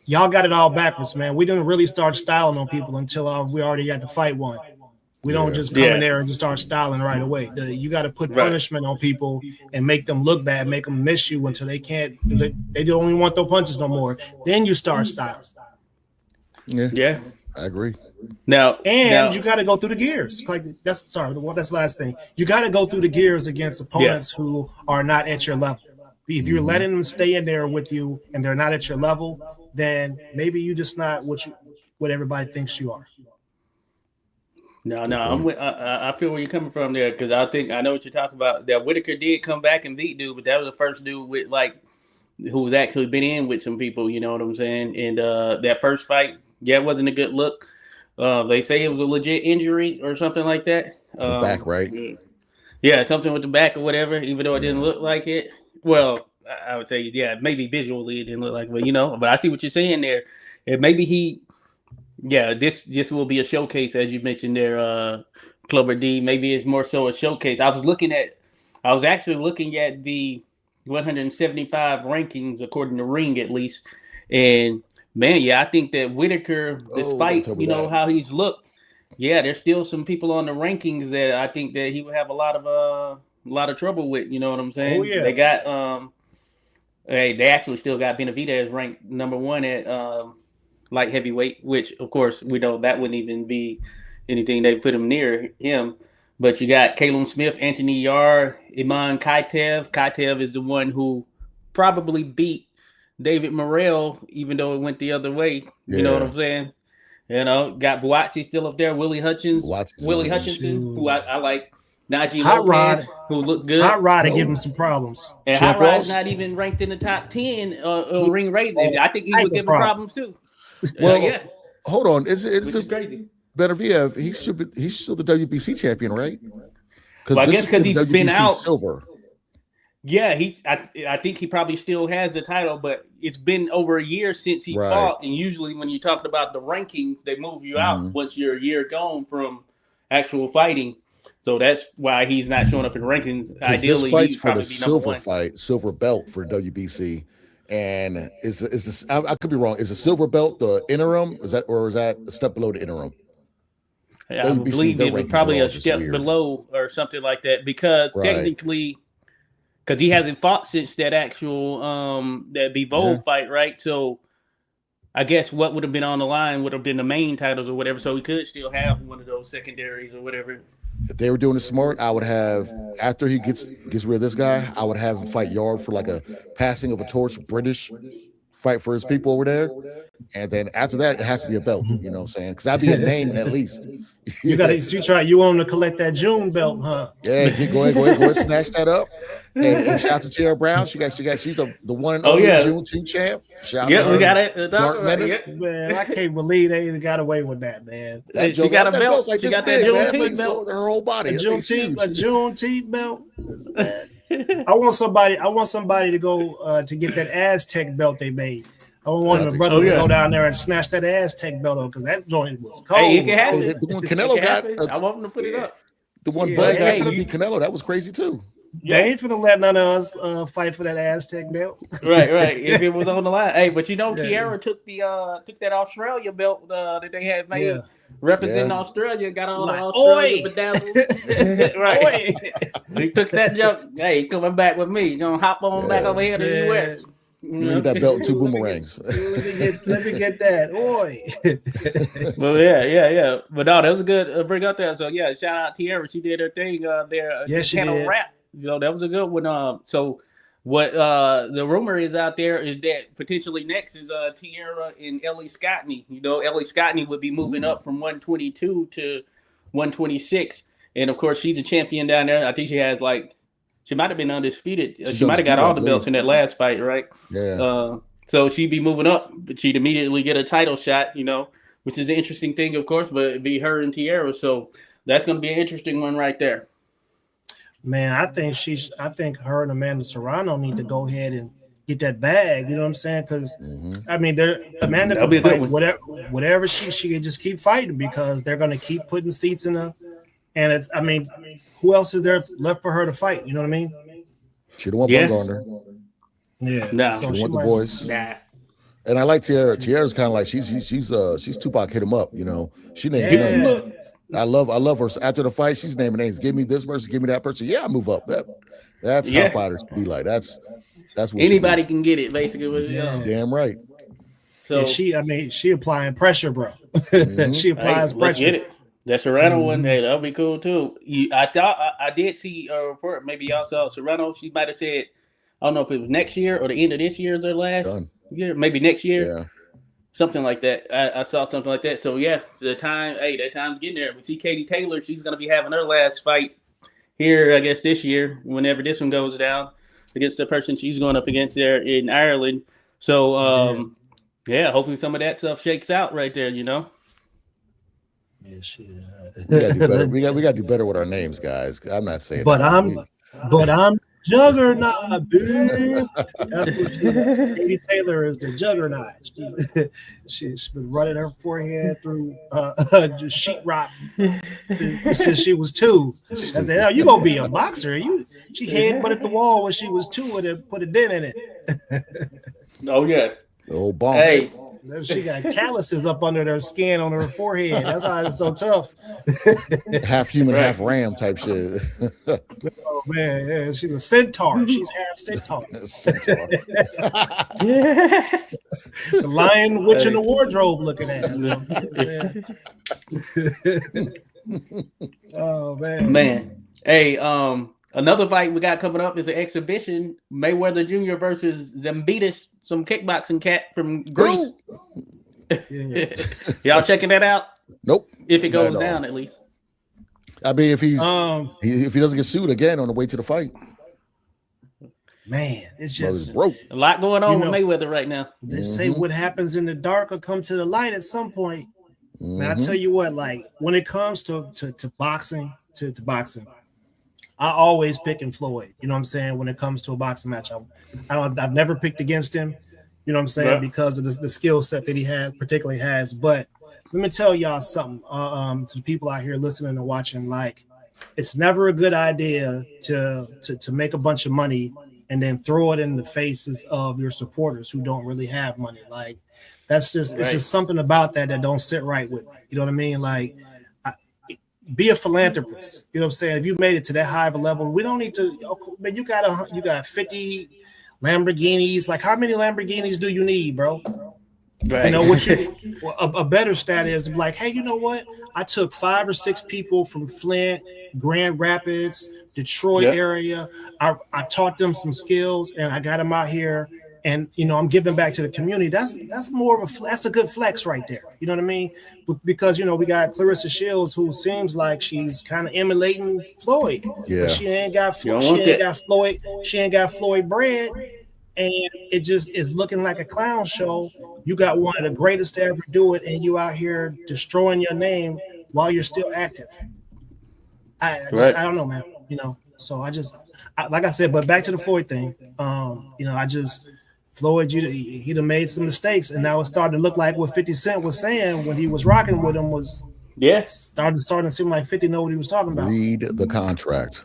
y'all got it all backwards, man. We didn't really start styling on people until we already got the fight won. We don't just come in there and just start styling right away. You got to put punishment on people and make them look bad, make them miss you until they can't. They don't even want those punches no more. Then you start styling. Yeah, I agree. Now you got to go through the gears. Like that's the last thing. You got to go through the gears against opponents who are not at your level. If you're letting them stay in there with you and they're not at your level, then maybe you're just not what everybody thinks you are. No, I feel where you're coming from there, because I know what you're talking about. That Whitaker did come back and beat dude, but that was the first dude with who was actually been in with some people. You know what I'm saying? And that first fight, it wasn't a good look. They say it was a legit injury or something like that. His back, right? Yeah, something with the back or whatever. Even though it didn't look like it. Well, I would say, maybe visually it didn't look like it, but I see what you're saying there. And maybe this will be a showcase, as you mentioned there, Clubber D. Maybe it's more so a showcase. I was actually looking at the 175 rankings, according to Ring at least. And man, I think that Whitaker, despite, how he's looked, there's still some people on the rankings that I think that he would have a lot of trouble with, you know what I'm saying? Oh, yeah. They got they actually still got Benavidez ranked number 1 at light heavyweight, which of course we know that wouldn't even be anything they put him near him. But you got Caleb Smith, Anthony Yarde, Iman Kaitev. Kaitev is the one who probably beat David Morrell, even though it went the other way. You know what I'm saying? Got Buatsi still up there, Willie Hutchinson, who I like. Najee Lopez, who looked good. Hot Rod to give him some problems. And Hot Rod's not even ranked in the top 10 ring rating. I think he would give him problems too. Well, hold on. Is crazy. Benavidez, he's still the WBC champion, right? I guess because he's been out. Silver. Yeah, I think he probably still has the title, but it's been over a year since he Right. fought. And usually, when you're talking about the rankings, they move you out once you're a year gone from actual fighting. So that's why he's not showing up in rankings. 'Cause Ideally, this fight's he'd for the probably be number one. silver belt for WBC, and is this? I could be wrong. Is the silver belt the interim? Is that a step below the interim? I WBC, believe their it was rankings probably are all a just step weird. below or something like that because Right. technically, because he hasn't fought since that actual that Bivol fight, right? So I guess what would have been on the line would have been the main titles or whatever. So he could still have one of those secondaries or whatever. If they were doing it smart, I would have, after he gets rid of this guy, I would have him fight Yard for like a passing of a torch, British fight for his people over there. And then after that, it has to be a belt. You know what I'm saying? Because that'd be a name at least. You want to collect that June belt, huh? Yeah, go ahead, snatch that up. And shout out to Tierra Brown. She's the one and only Juneteenth champ. Shout out to her. We got it. Mark Menace. Yeah. Man, I can't believe they even got away with that, man. That She got a that belt. belt's like She this got that big, man. Juneteenth That belt. her whole body. A That thing's huge. Juneteenth belt. I want somebody to go to get that Aztec belt they made. I want one of the brothers to go down there and snatch that Aztec belt off because that joint was cold. Hey, it can happen. The one Canelo got. I want him to put it up. The one Yeah, Bud got hey, to beat Canelo. That was crazy too. They ain't finna let none of us fight for that Aztec belt. Right. If it was on the line, hey, but Kiera took that Australia belt that they had made representing Australia, got all the Australia bedazzled. Right. He took that jump. Hey, coming back with me. You gonna hop on back over here to the US. Need that belt and 2 boomerangs. Let me get that. Oi. Well, yeah. But no, that was a good bring up there. So yeah, shout out Tierra. She did her thing there. Yes, she did. Rap. That was a good one. So what the rumor is out there is that potentially next is Tierra and Ellie Scottney. Ellie Scottney would be moving up from 122 to 126, and of course she's a champion down there. I think she has she might have been undisputed. She might have got all the belts in that last fight, right? Yeah. So she'd be moving up, but she'd immediately get a title shot, which is an interesting thing, of course, but it'd be her and Tierra. So that's going to be an interesting one right there. Man, I think her and Amanda Serrano need to go ahead and get that bag. You know what I'm saying? Because I mean, Amanda can fight whatever she can just keep fighting because they're going to keep putting seats in her. And who else is there left for her to fight? You know what I mean? She don't want Bumgarner. Yeah. No. She don't want the boys. Nah. And I like Tierra. Tierra's kind of like she's Tupac hit him up. She named names. I love her. After the fight, she's naming names. Give me this person. Give me that person. Yeah, I move up. That's how fighters be like. That's what anybody can get it. Basically, damn right. So she applying pressure, bro. She applies pressure. Let's get it. That Serrano one, hey, that'll be cool too. I thought I did see a report. Maybe y'all saw Serrano. She might have said, I don't know if it was next year or the end of this year is their last year. Maybe next year. Yeah. Something like that. I saw something like that. So yeah, that time's getting there. We see Katie Taylor. She's gonna be having her last fight here, I guess, this year, whenever this one goes down, against the person she's going up against there in Ireland. So hopefully some of that stuff shakes out right there, Yeah, we gotta do better. We gotta do better with our names, guys. I'm not saying but I'm Juggernaut, dude. Katie Taylor is the Juggernaut. She's been running her forehead through just sheetrock since she was 2. I said, "Oh, you gonna be a boxer?" She headbutted the wall when she was 2 and put a dent in it. Oh yeah, the old bomb. Hey. She got calluses up under her skin on her forehead. That's why it's so tough. Half human, half ram type shit. Oh man, yeah, she's a centaur. She's half centaur. The lion, witch in the wardrobe looking at us. Oh man. Hey, another fight we got coming up is an exhibition: Mayweather Jr. versus Zambidis, some kickboxing cat from Greece. Y'all checking that out? Nope. If it goes down, at least. I mean, if if he doesn't get sued again on the way to the fight, man, it's just a lot going on with Mayweather right now. They say what happens in the dark will come to the light at some point. Man, I tell you what, like when it comes to boxing, I always picking Floyd. You know what I'm saying? When it comes to a boxing match, I've never picked against him. You know what I'm saying? Right. Because of the skill set that he particularly has. But let me tell y'all something. To the people out here listening and watching, like, it's never a good idea to make a bunch of money and then throw it in the faces of your supporters who don't really have money. Like, that's just it's just something about that don't sit right with me. You know what I mean? Like, be a philanthropist. You know what I'm saying? If you've made it to that high of a level, we don't need to. Man, you got 50 Lamborghinis. Like, how many Lamborghinis do you need, bro? Right. You know what? A better stat is like, hey, you know what? I took 5 or 6 people from Flint, Grand Rapids, Detroit area. I taught them some skills, and I got them out here. And I'm giving back to the community. That's more of that's a good flex right there. You know what I mean? Because we got Clarissa Shields, who seems like she's kind of emulating Floyd. Yeah, but she ain't got Floyd. She ain't got Floyd bread, and it just is looking like a clown show. You got one of the greatest to ever do it, and you out here destroying your name while you're still active. I don't know, man. So like I said, but back to the Floyd thing. Floyd, he done made some mistakes, and now it started to look like what 50 Cent was saying when he was rocking with him was starting to seem like 50 know what he was talking about. Read the contract.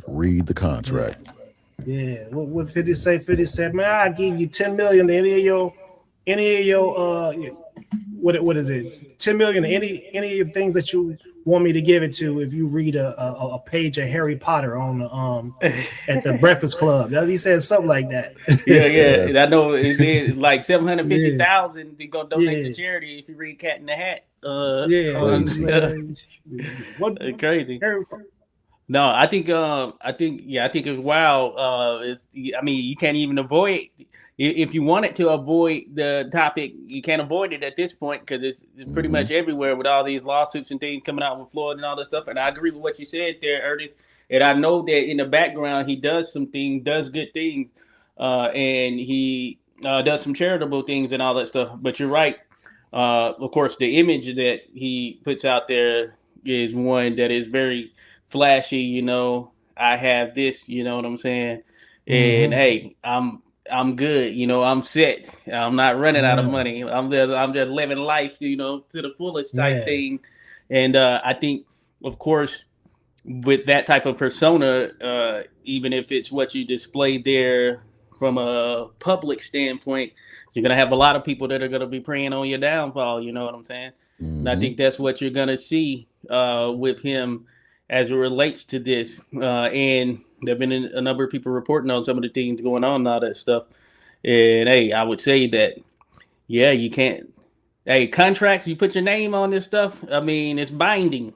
Yeah. What 50 say? 50 said, man, I'll give you 10 million to any of your what is it? 10 million to any of the things that you want me to give it to if you read a page of Harry Potter on at the Breakfast Club. He said something like that. Yeah. I know it's like 750,000 to go donate to charity if you read Cat in the Hat. What crazy. No, I think it's wild. You can't even avoid. If you wanted to avoid the topic, you can't avoid it at this point because it's pretty much everywhere with all these lawsuits and things coming out with Floyd and all that stuff. And I agree with what you said there, Ernest. And I know that in the background, he does some things, does good things, and he does some charitable things and all that stuff. But you're right. Of course, the image that he puts out there is one that is very flashy. I have this, you know what I'm saying? And hey, I'm good, I'm set. I'm not running out of money. I'm just living life, to the fullest type thing. And I think, of course, with that type of persona, even if it's what you displayed there from a public standpoint, you're gonna have a lot of people that are gonna be preying on your downfall. You know what I'm saying? And I think that's what you're gonna see with him as it relates to this. And there have been a number of people reporting on some of the things going on and all that stuff. And hey, I would say that, you can't. Hey, contracts, you put your name on this stuff. I mean, it's binding.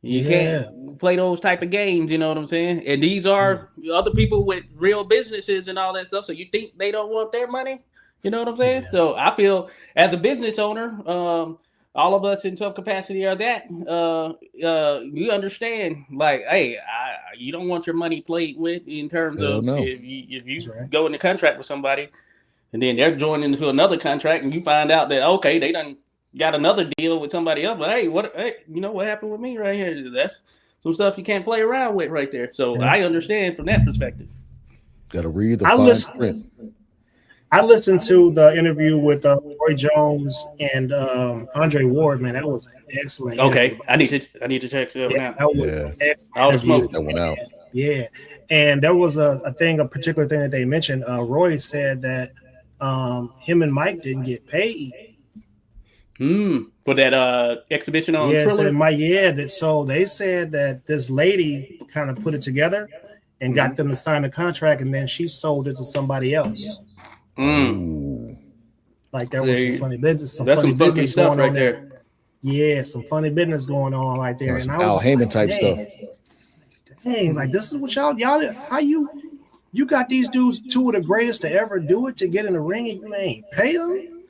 You can't play those type of games. You know what I'm saying? And these are other people with real businesses and all that stuff. So you think they don't want their money? You know what I'm saying? Yeah. So I feel as a business owner, all of us in some capacity are that. You understand, like, hey, you don't want your money played with in terms of if you go into contract with somebody, and then they're joining into another contract, and you find out that they done got another deal with somebody else. But hey, what happened with me right here? That's some stuff you can't play around with right there. So I understand from that perspective. Got to read the fine print. I listened to the interview with Roy Jones and Andre Ward. Man, that was excellent. Okay, I need to check that out. That was excellent. That went out. Yeah, and there was a particular thing that they mentioned. Roy said that him and Mike didn't get paid. For that exhibition on Triller? So they said that this lady kind of put it together and got them to sign a contract, and then she sold it to somebody else. Like there was some funny business. That's some funky stuff right there. Yeah, some funny business going on right there. And I was Al Heyman type stuff. Dang, like this is what y'all how you got these dudes, two of the greatest to ever do it, to get in the ring and you ain't pay them?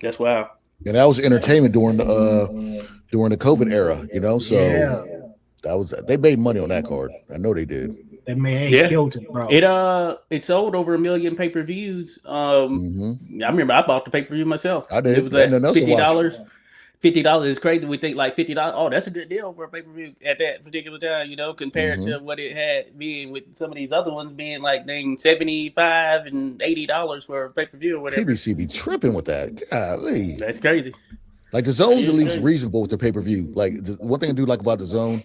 That's wild. And that was entertainment during the COVID era, So that was they made money on that card. I know they did. That man killed it, bro. It sold over 1 million pay-per-views. I remember I bought the pay-per-view myself. I did. It was like $50. $50 is crazy. We think like $50. Oh, that's a good deal for a pay-per-view at that particular time, compared to what it had been with some of these other ones being like dang $75 and $80 for a pay-per-view or whatever. PBC be tripping with that. Golly. That's crazy. Like the Zone's at least reasonable with their pay-per-view. Like one thing I do like about the Zone,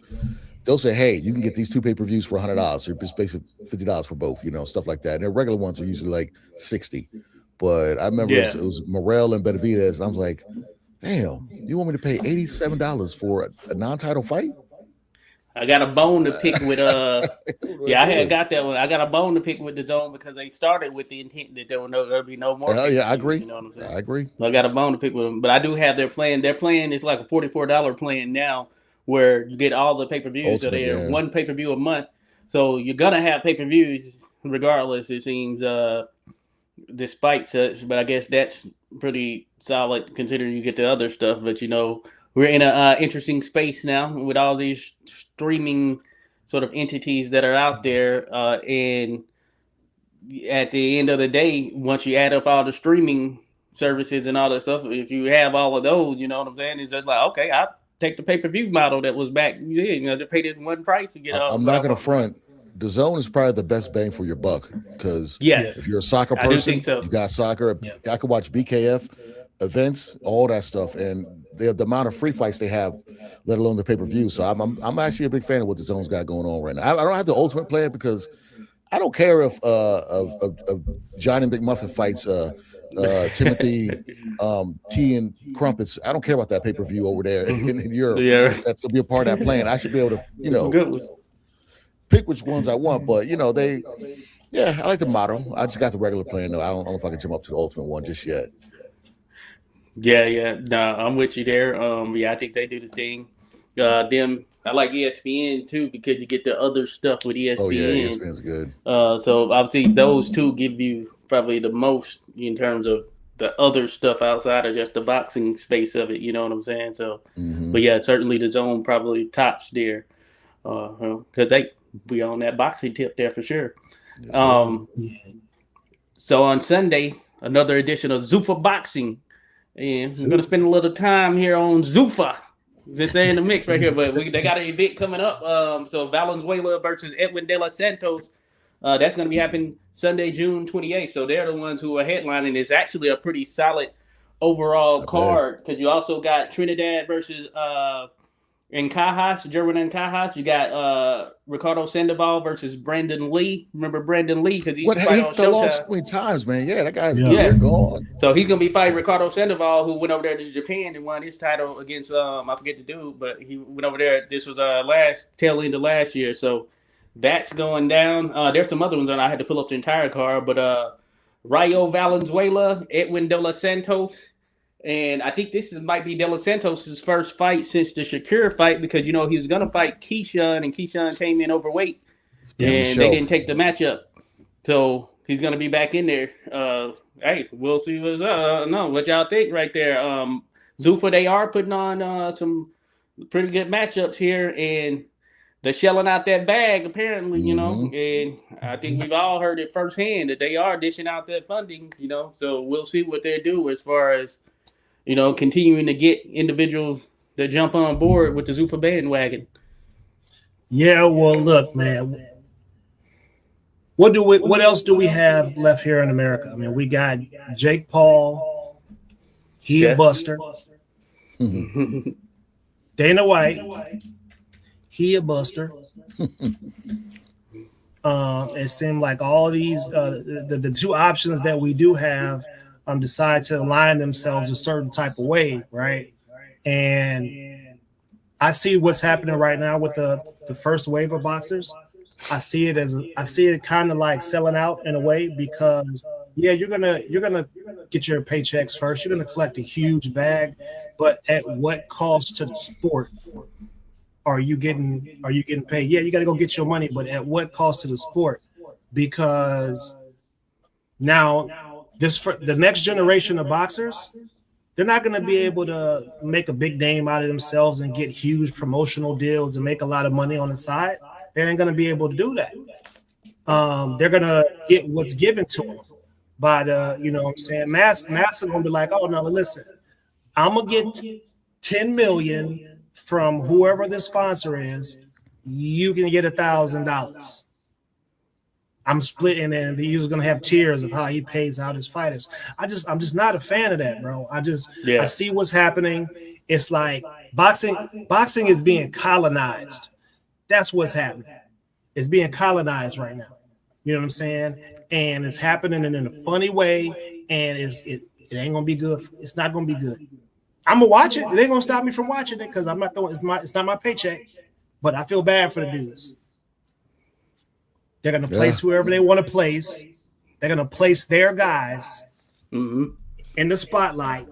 they'll say, hey, you can get these 2 pay-per-views for $100. So it's basically $50 for both, stuff like that. And their regular ones are usually like $60. But I remember it was Morrell and Benavidez. And I was like, damn, you want me to pay $87 for a non-title fight? I got a bone to pick with I had got that one. I got a bone to pick with the Zone because they started with the intent that there'll be no more. I agree. You know what I'm saying? I agree. So I got a bone to pick with them, but I do have their plan. Their plan is like a $44 plan now, where you get all the pay-per-views. So they're one pay-per-view a month. So you're gonna have pay-per-views regardless. It seems, despite such. But I guess that's pretty solid considering you get the other stuff. But we're in a interesting space now with all these streaming sort of entities that are out there. And at the end of the day, once you add up all the streaming services and all that stuff, if you have all of those, you know what I'm saying? It's just like, okay, I'll take the pay-per-view model that was back. To pay this one price. I'm not going to front. The Zone is probably the best bang for your buck because if you're a soccer person, you got soccer. I could watch BKF events, all that stuff, and the amount of free fights they have, let alone the pay-per-view. So I'm actually a big fan of what the Zone's got going on right now. I don't have the Ultimate Player because I don't care if Johnny McMuffin fights Timothy Tea and Crumpets. I don't care about that pay-per-view over there in Europe. Yeah. That's gonna be a part of that plan. I should be able to, pick which ones I want. But I like the model. I just got the regular plan though. I don't know if I can jump up to the Ultimate one just yet. Yeah. No, I'm with you there. I think they do the thing. I like ESPN too because you get the other stuff with ESPN. Oh yeah, ESPN's good. So obviously those two give you probably the most in terms of the other stuff outside of just the boxing space of it. You know what I'm saying? So, but yeah, certainly the Zone probably tops there because we on that boxing tip there for sure. So on Sunday, another edition of Zuffa Boxing. And we're going to spend a little time here on Zuffa. Just in the mix right here, but they got an event coming up. So Valenzuela versus Edwin De Los Santos. That's going to be happening Sunday, June 28th. So they're the ones who are headlining. It's actually a pretty solid overall card because you also got Trinidad versus Gerwin Cajas. You got Ricardo Sandoval versus Brandon Lee. Remember Brandon Lee because he fell off so many times, man. Yeah, that guy's gone. So he's gonna be fighting Ricardo Sandoval, who went over there to Japan and won his title against I forget the dude, but he went over there. This was tail end of last year. So that's going down. There's some other ones on. I had to pull up the entire card, but Rayo Valenzuela, Edwin De Los Santos. And I think this might be De Los Santos' first fight since the Shakur fight because, he was going to fight Keyshawn, and Keyshawn came in overweight, and they didn't take the matchup. So he's going to be back in there. Hey, we'll see what y'all think right there. Zuffa, they are putting on some pretty good matchups here, and they're shelling out that bag, apparently, and I think we've all heard it firsthand that they are dishing out that funding, so we'll see what they do as far as continuing to get individuals that jump on board with the Zuffa bandwagon. Yeah, well, look, man. What else do we have left here in America? I mean, we got Jake Paul, a buster. Dana White, he a buster. It seemed like all these the two options that we do have decide to align themselves a certain type of way, right? And I see what's happening right now with the first wave of boxers. I see it kind of like selling out in a way because you're gonna get your paychecks first. You're gonna collect a huge bag, but at what cost to the sport are you getting paid? Yeah, you got to go get your money, but at what cost to the sport? Because now the next generation of boxers, they're not going to be able to make a big name out of themselves and get huge promotional deals and make a lot of money on the side. They ain't going to be able to do that. They're going to get what's given to them by the, what I'm saying? Massa going to be like, oh, no, listen, I'm going to get $10 million from whoever the sponsor is, you can get $1,000. I'm splitting, and he's gonna have tiers of how he pays out his fighters. I'm just not a fan of that, bro. I see what's happening. It's like boxing is being colonized. That's what's happening. It's being colonized right now. You know what I'm saying? And it's happening in a funny way, and it ain't gonna be good. It's not gonna be good. I'm gonna watch it. It ain't gonna stop me from watching it because I'm not throwing. It's not my paycheck, but I feel bad for the dudes. They're going to place whoever they want to place. They're going to place their guys in the spotlight.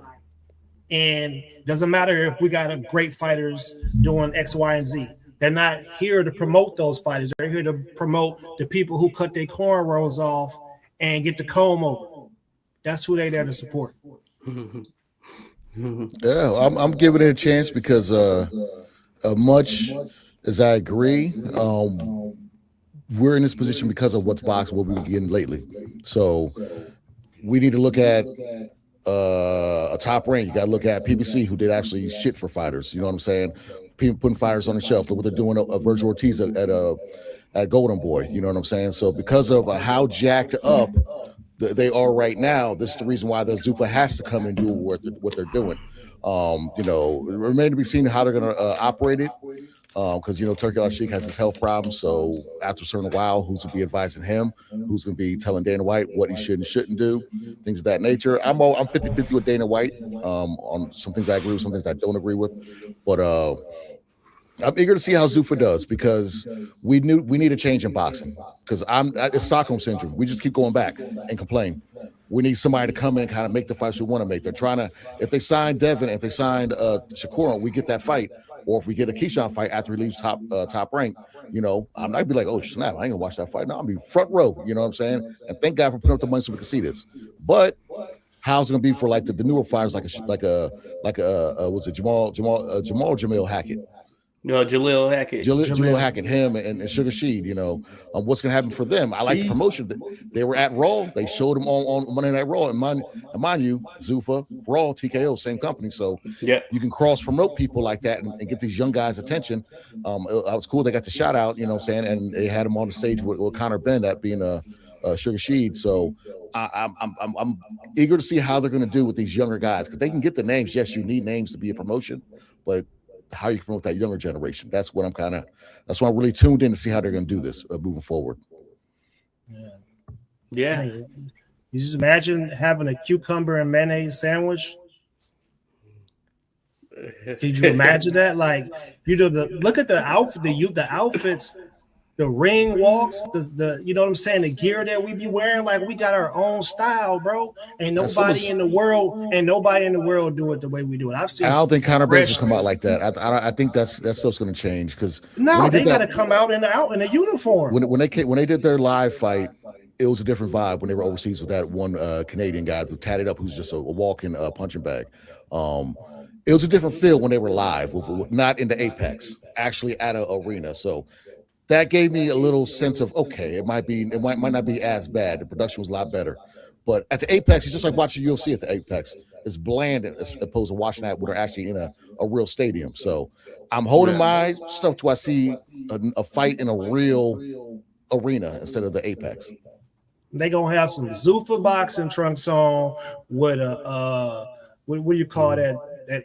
And doesn't matter if we got a great fighters doing X, Y, and Z. They're not here to promote those fighters. They're here to promote the people who cut their cornrows off and get the comb over. That's who they're there to support. Yeah, I'm giving it a chance because much as I agree, we're in this position because of what we've been getting lately. So we need to look at a Top Rank. You got to look at PBC, who did actually shit for fighters. You know what I'm saying? People putting fighters on the shelf. Look what they're doing at Virgil Ortiz at Golden Boy. You know what I'm saying? So because of how jacked up they are right now, this is the reason why the Zuffa has to come and do what they're doing. You know, it remains to be seen how they're going to operate it. Because Turki Al-Sheikh has his health problems, so after a certain while, who's going to be advising him, who's going to be telling Dana White what he should and shouldn't do, things of that nature. I'm 50-50 with Dana White on some things I agree with, some things I don't agree with, but I'm eager to see how Zuffa does because we need a change in boxing because it's Stockholm syndrome. We just keep going back and complain. We need somebody to come in and kind of make the fights we want to make. They're trying to, if they signed Devin, if they signed Shakur, we get that fight. Or if we get a Keyshawn fight after he leaves top rank, I'm not gonna be like, oh snap, I ain't gonna watch that fight. No, I'll be front row, you know what I'm saying? And thank God for putting up the money so we can see this. But how's it gonna be for like the newer fighters like was it Jamil Hackett? Jaleel Hackett. Jaleel Hackett, him and Sugar Sheed, what's gonna happen for them? I like the promotion. They were at Raw, they showed them on Monday Night Raw, and mind you, Zuffa, Raw, TKO, same company. So you can cross promote people like that and get these young guys' attention. It was cool. They got the shout out, you know what I'm saying, and they had him on the stage with Conor Benn, that being Sugar Sheed. So I'm eager to see how they're gonna do with these younger guys because they can get the names. Yes, you need names to be a promotion, but how you promote that younger generation. That's why I'm really tuned in to see how they're going to do this moving forward. Yeah. You just imagine having a cucumber and mayonnaise sandwich. Could you imagine that? Like, look at the outfit, the outfits, the ring walks, the you know what I'm saying, the gear that we be wearing. Like, we got our own style, bro. Ain't nobody in the world do it the way we do it. I don't think Conor Benn will come out like that. I think that stuff's going to change because they got to come out in a uniform. When they did their live fight, it was a different vibe when they were overseas with that one Canadian guy who tatted up, who's just a walking punching bag. It was a different feel when they were live, not in the Apex, actually at an arena. So that gave me a little sense of, okay, it might not be as bad. The production was a lot better. But at the Apex, it's just like watching UFC at the Apex. It's bland as opposed to watching that when they're actually in a real stadium. So I'm holding my stuff till I see a fight in a real arena instead of the Apex. They gonna have some Zuffa boxing trunks on with a what do you call that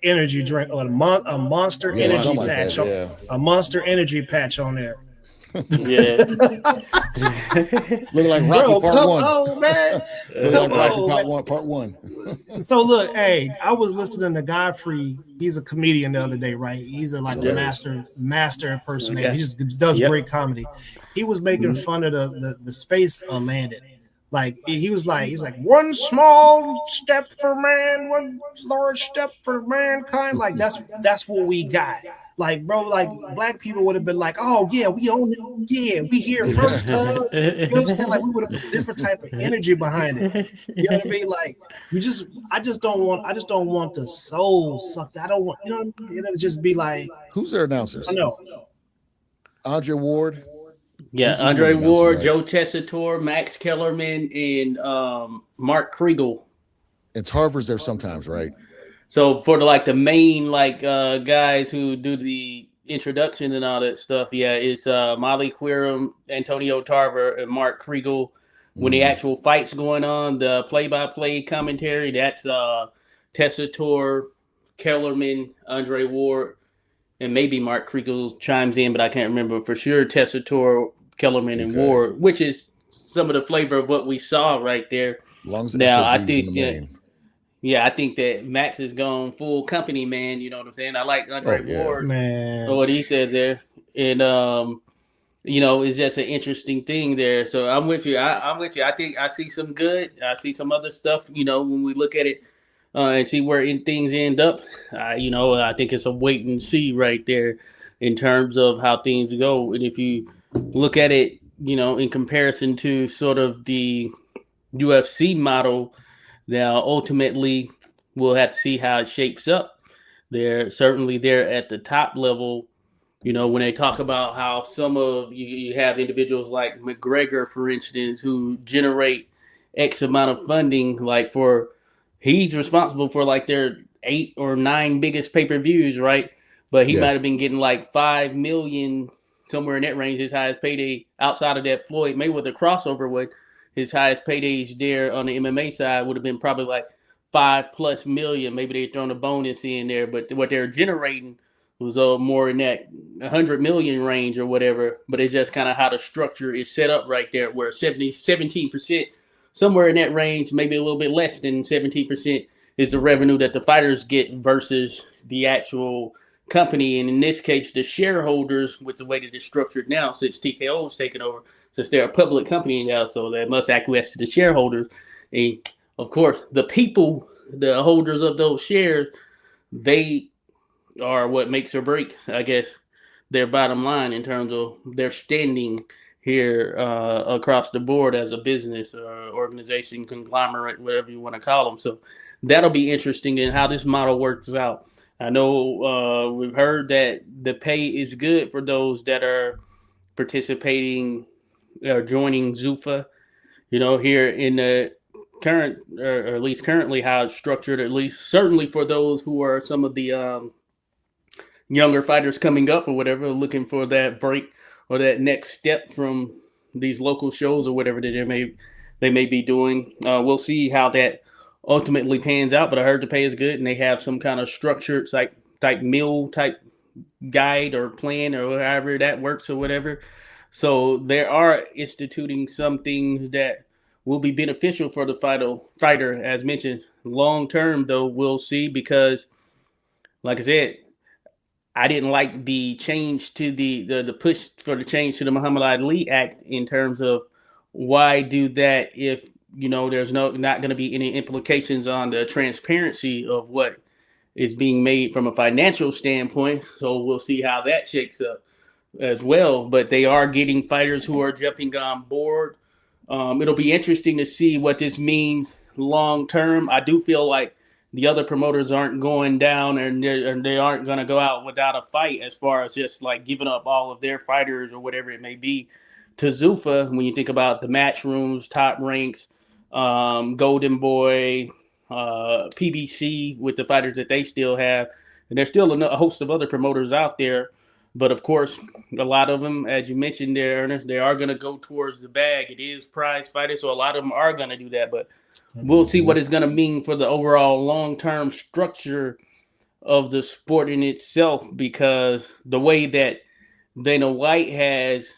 energy drink or a Monster energy patch, a Monster energy patch on there. Yeah. Looking like Rocky Part 1. Oh man. Looking like Rocky Part 1. So look, hey, I was listening to Godfrey. He's a comedian the other day, right? He's a master impersonator. He just does great comedy. He was making fun of the space landing. Like he's like one small step for man, one large step for mankind. Like that's what we got. Like, bro, like black people would have been like, oh yeah, we own it. Yeah, we here first. You know what I'm saying? Like we would have put a different type of energy behind it. You know what I mean? Like I just don't want the soul sucked. I don't want, you know, it'll just be like, who's their announcers? I know. Andre Ward. Yeah, Andre Ward, right? Joe Tessitore, Max Kellerman, and Mark Kriegel. And Tarver's there sometimes, right? So for the main guys who do the introduction and all that stuff, yeah, it's Molly Querim, Antonio Tarver, and Mark Kriegel. When the actual fight's going on, the play-by-play commentary, that's Tessitore, Kellerman, Andre Ward, and maybe Mark Kriegel chimes in, but I can't remember for sure. Tessitore, Kellerman, and Ward, which is some of the flavor of what we saw right there. Long as now, I SOG's think in the main. yeah, I think that Max has gone full company man. You know what I'm saying? I like Andre Ward, man, what he said there, and it's just an interesting thing there. So I'm with you. I'm with you. I think I see some good. I see some other stuff. When we look at it and see where things end up, I think it's a wait and see right there in terms of how things go. And if you look at it, in comparison to sort of the UFC model. Now, ultimately, we'll have to see how it shapes up. They're at the top level. When they talk about how some of you have individuals like McGregor, for instance, who generate X amount of funding, he's responsible for their 8 or 9 biggest pay-per-views, right? But he might have been getting $5 million, somewhere in that range, his highest payday outside of that Floyd Mayweather crossover with. His highest paydays there on the MMA side would have been probably $5+ million. Maybe they thrown a bonus in there, but what they're generating was more in that 100 million range or whatever. But it's just kind of how the structure is set up right there, where 17%, somewhere in that range, maybe a little bit less than 17% is the revenue that the fighters get versus the actual company. And in this case, the shareholders, with the way that it's structured now, since TKO is taking over, since they're a public company now, so they must acquiesce to the shareholders. And of course, the people, the holders of those shares, they are what makes or breaks, I guess, their bottom line in terms of their standing here across the board as a business or organization, conglomerate, whatever you want to call them. So that'll be interesting in how this model works out. I know we've heard that the pay is good for those that are participating or joining Zuffa, here in the current, or at least currently how it's structured, at least certainly for those who are some of the younger fighters coming up or whatever, looking for that break or that next step from these local shows or whatever that they may be doing. We'll see how that ultimately pans out, but I heard the pay is good and they have some kind of structured type meal type guide or plan or however that works or whatever. So they are instituting some things that will be beneficial for the fighter, as mentioned. Long term, though, we'll see, because, like I said, I didn't like the change to the push for the change to the Muhammad Ali Act in terms of why do that if there's not going to be any implications on the transparency of what is being made from a financial standpoint. So we'll see how that shakes up as well. But they are getting fighters who are jumping on board. It'll be interesting to see what this means long term. I do feel like the other promoters aren't going down and they aren't going to go out without a fight, as far as just giving up all of their fighters or whatever it may be to Zuffa. When you think about the match rooms, Top Ranks, Golden Boy, PBC, with the fighters that they still have, and there's still a host of other promoters out there. But of course, a lot of them, as you mentioned there, Ernest, they are going to go towards the bag. It is prize fighters, so a lot of them are going to do that. But we'll see what it's going to mean for the overall long-term structure of the sport in itself, because the way that Dana White has,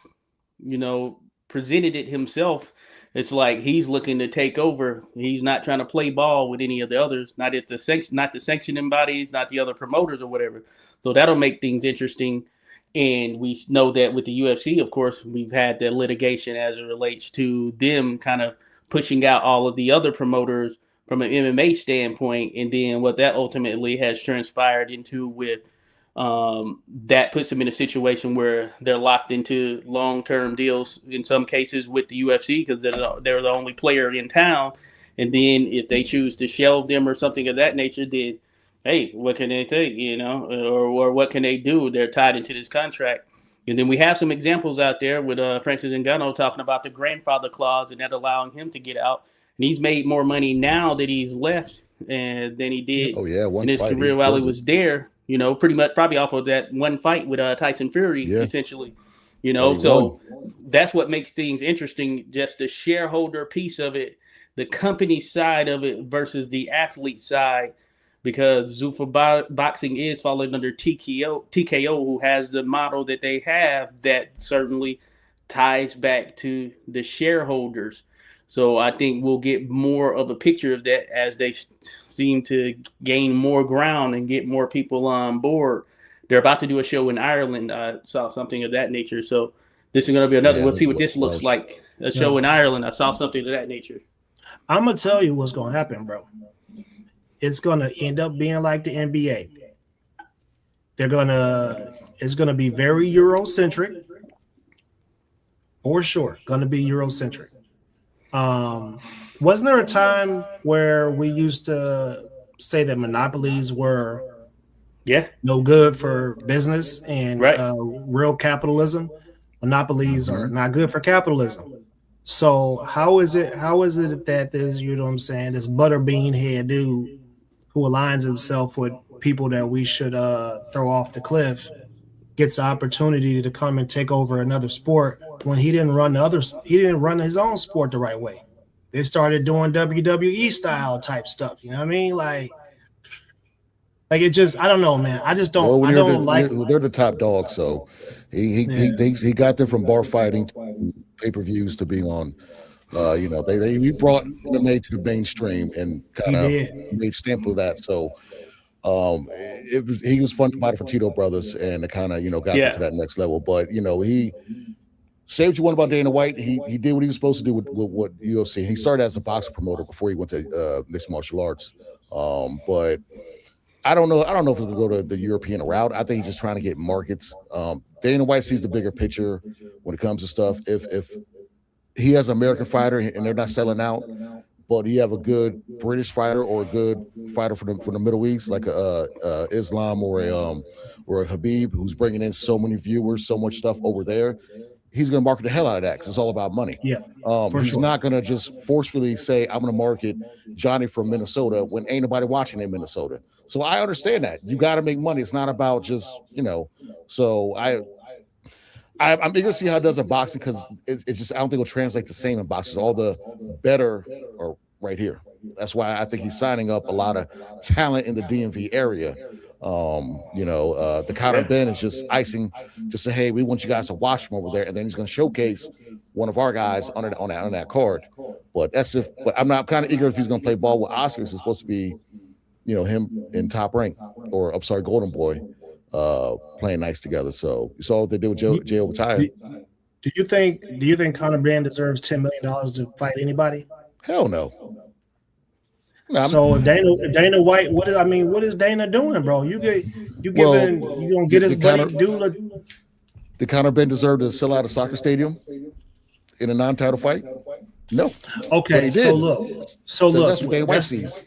presented it himself, it's like he's looking to take over. He's not trying to play ball with any of the others, not the sanctioning bodies, not the other promoters or whatever. So that'll make things interesting. And we know that with the UFC, of course, we've had the litigation as it relates to them kind of pushing out all of the other promoters from an MMA standpoint. And then what that ultimately has transpired into with that puts them in a situation where they're locked into long-term deals in some cases with the UFC, because they're the only player in town. And then if they choose to shelve them or something of that nature, then hey, what can they say, or what can they do? They're tied into this contract. And then we have some examples out there with Francis Ngannou talking about the grandfather clause and that allowing him to get out. he's made more money now that he's left and than he did one in his fight, career while he was there. Pretty much probably off of that one fight with Tyson Fury, essentially. So that's what makes things interesting. Just the shareholder piece of it, the company side of it versus the athlete side, because Zuffa Boxing is falling under TKO, who has the model that they have that certainly ties back to the shareholders. So I think we'll get more of a picture of that as they seem to gain more ground and get more people on board. They're about to do a show in Ireland. I saw something of that nature. So this is going to be another. We'll see what this looks like. A show in Ireland. I saw something of that nature. I'm going to tell you what's going to happen, bro. It's going to end up being like the NBA. It's going to be very Eurocentric. For sure. Going to be Eurocentric. Wasn't there a time where we used to say that monopolies were no good for business and real capitalism? Monopolies are not good for capitalism. So how is it that this, you know what I'm saying, this butterbean head dude who aligns himself with people that we should throw off the cliff gets the opportunity to come and take over another sport when he didn't run his own sport the right way? They started doing WWE style type stuff. You know what I mean? Like it just, I don't know, man. I just don't. They're the top dog, so he got them from bar fighting to pay-per-views to being on. We brought MMA to the mainstream and kind of made stamp of that. So he was fun to buy for Tito Brothers and it kind of got them to that next level. But he. Say what you want about Dana White. He did what he was supposed to do with what UFC. He started as a boxing promoter before he went to mixed martial arts. But I don't know if he's gonna go to the European route. I think he's just trying to get markets. Dana White sees the bigger picture when it comes to stuff. If he has an American fighter and they're not selling out, but you have a good British fighter or a good fighter from the Middle East, like a Islam or a Habib, who's bringing in so many viewers, so much stuff over there. He's going to market the hell out of that because it's all about money. Yeah, he's not going to just forcefully say, I'm going to market Johnny from Minnesota when ain't nobody watching in Minnesota. So I understand that. You got to make money. It's not about just, So I'm eager to see how it does in boxing because it's just, I don't think it'll translate the same in boxing. All the better are right here. That's why I think he's signing up a lot of talent in the DMV area. The Conor Ben is just icing, just say, hey, we want you guys to watch from over there, and then he's going to showcase one of our guys on that card. But I'm kind of eager if he's going to play ball with Oscars. It's supposed to be, him in Top Rank or Golden Boy, playing nice together. So you saw what they did with Jay Overtire. Do you think Conor Ben deserves $10 million to fight anybody? Hell no. So Dana White, what is Dana doing, bro? You gonna get his buddy dude? Did Conor Ben deserve to sell out a soccer stadium in a non-title fight? No. Okay, so look, that's what Dana White sees.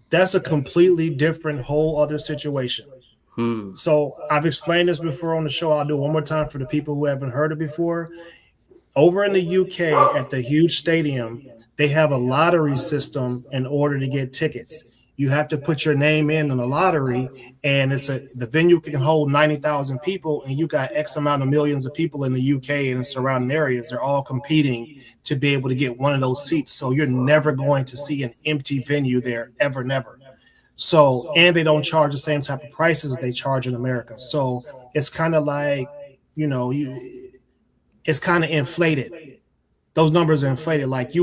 That's a completely different, whole other situation. So I've explained this before on the show. I'll do it one more time for the people who haven't heard it before. Over in the UK at the huge stadium, they have a lottery system in order to get tickets. You have to put your name in the lottery, and the venue can hold 90,000 people, and you got X amount of millions of people in the UK and the surrounding areas. They're all competing to be able to get one of those seats. So you're never going to see an empty venue there, ever, never. So, and they don't charge the same type of prices they charge in America. So it's kind of like, it's kind of inflated. Those numbers are inflated. Like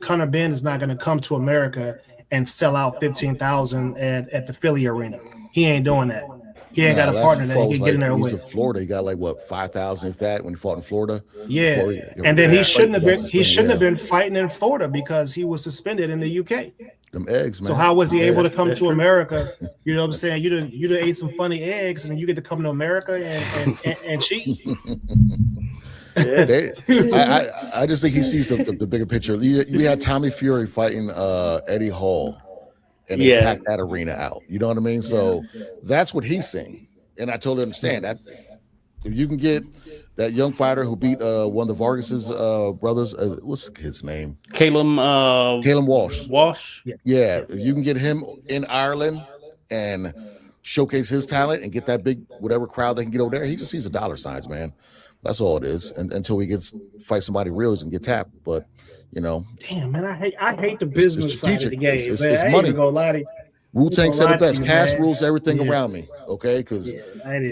Conor Ben is not going to come to America and sell out 15,000 at the Philly arena. He ain't doing that. He ain't got a partner that he can get in there with. In Florida, he got 5,000 if that when he fought in Florida. Yeah, and then he shouldn't have been fighting in Florida because he was suspended in the UK. Them eggs, man. So how was he able to come to America? You know what I'm saying? You done ate some funny eggs, and you get to come to America and cheat. I just think he sees the bigger picture. We had Tommy Fury fighting Eddie Hall, and they packed that arena out. You know what I mean? So that's what he's seeing, and I totally understand that. if you can get that young fighter who beat one of the Vargas's brothers, what's his name? Caleb Walsh. Walsh. Yeah, if you can get him in Ireland and showcase his talent and get that big whatever crowd they can get over there, he just sees the dollar signs, man. That's all it is. And until he fight somebody real, he can get tapped. But damn man, I hate the business side of the game. It's money. Wu-Tang said it best. Cash rules everything around me. Okay, because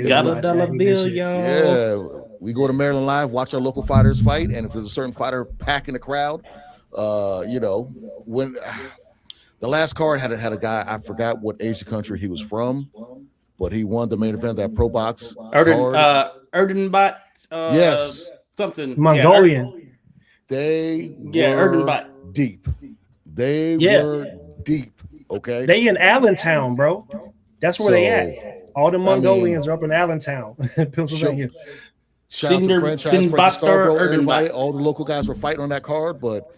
got a dollar bill, y'all. Yeah, we go to Maryland Live, watch our local fighters fight, and if there's a certain fighter packing the crowd, when the last card had a guy, I forgot what Asian country he was from, but he won the main event, that Pro Box Erdenbot. Yes, something Mongolian. They Erdenbot. Deep. They were deep. Okay, they in Allentown, bro. That's where they at. All the Mongolians are up in Allentown, Pennsylvania. Shout out to franchise Frank Scarborough. Everybody, all the local guys were fighting on that card, but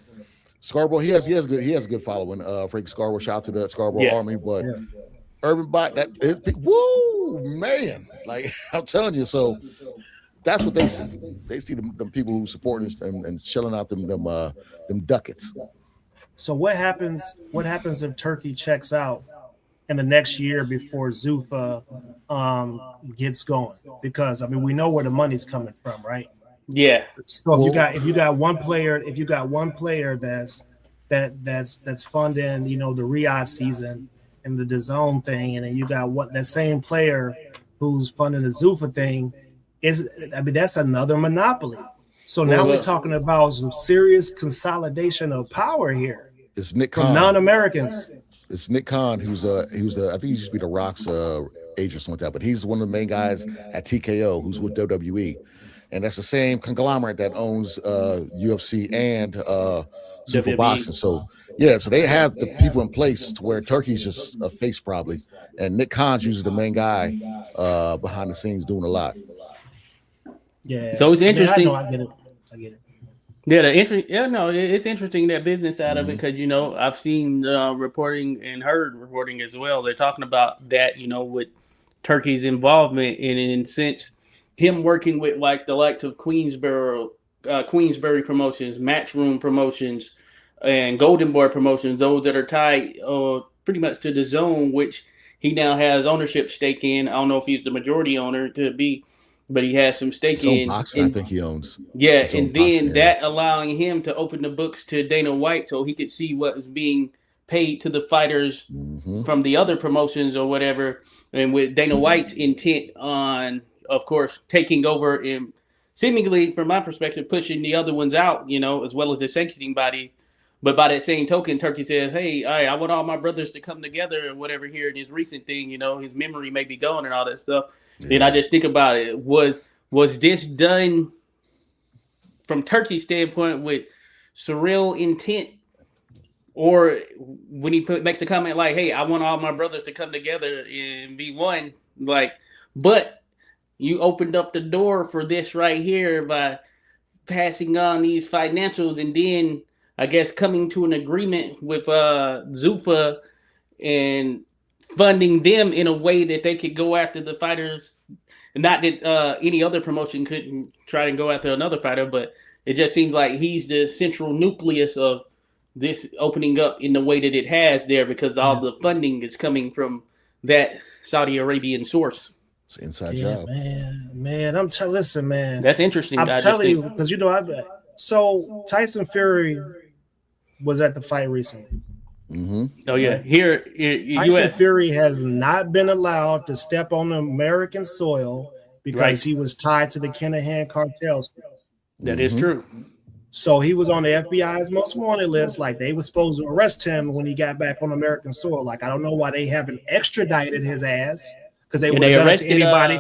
Scarborough, he has a good following. Frank Scarborough, shout out to the Scarborough Army, but Urban Bot, woo man, like I'm telling you, so that's what they see. They see them people who support and shelling out them ducats. So what happens if Turkey checks out in the next year before Zuffa gets going? Because we know where the money's coming from, right? Yeah. So if you got one player that's funding, the Riyadh season and the DAZN thing, and then you got that same player who's funding the Zuffa thing, that's another monopoly. So now we're talking about some serious consolidation of power here. It's Nick Khan. From non-Americans. It's Nick Khan, I think he used to be the Rock's agent or something like that, but he's one of the main guys at TKO who's with WWE. And that's the same conglomerate that owns UFC and Zuffa Boxing. So they have the people in place to where Turkey's just a face probably. And Nick Khan's usually the main guy behind the scenes doing a lot. Yeah. So it's interesting. I get it. Yeah, it's interesting, that business side of it, because I've seen reporting and heard reporting as well. They're talking about that, with Turkey's involvement in sense, him working with like the likes of Queensberry Promotions, Matchroom Promotions, and Golden Boy Promotions, those that are tied pretty much to DAZN, which he now has ownership stake in. I don't know if he's the majority owner, it could be, but he has some stake in boxing, I think he owns. Yeah, and then that allowing him to open the books to Dana White so he could see what was being paid to the fighters from the other promotions or whatever. And with Dana White's intent on, of course, taking over and seemingly, from my perspective, pushing the other ones out, as well as the sanctioning bodies. But by that same token, Turkey says, hey, I want all my brothers to come together or whatever here in his recent thing, his memory may be gone and all that stuff. Yeah. Then I just think about it. Was this done from Turkey's standpoint with surreal intent? Or when he makes a comment like, hey, I want all my brothers to come together and be one, but you opened up the door for this right here by passing on these financials and then I guess coming to an agreement with Zuffa and funding them in a way that they could go after the fighters. Not that any other promotion couldn't try to go after another fighter, but it just seems like he's the central nucleus of this opening up in the way that it has there, because all the funding is coming from that Saudi Arabian source. It's an inside job. Man. Listen, man. That's interesting. I'm telling you, because so Tyson Fury was at the fight recently. Oh yeah, here Tyson Fury has not been allowed to step on American soil because he was tied to the Kinahan cartel. That is true. So he was on the FBI's most wanted list. Like, they were supposed to arrest him when he got back on American soil. Like, I don't know why they haven't extradited his ass, because they would have done it to anybody.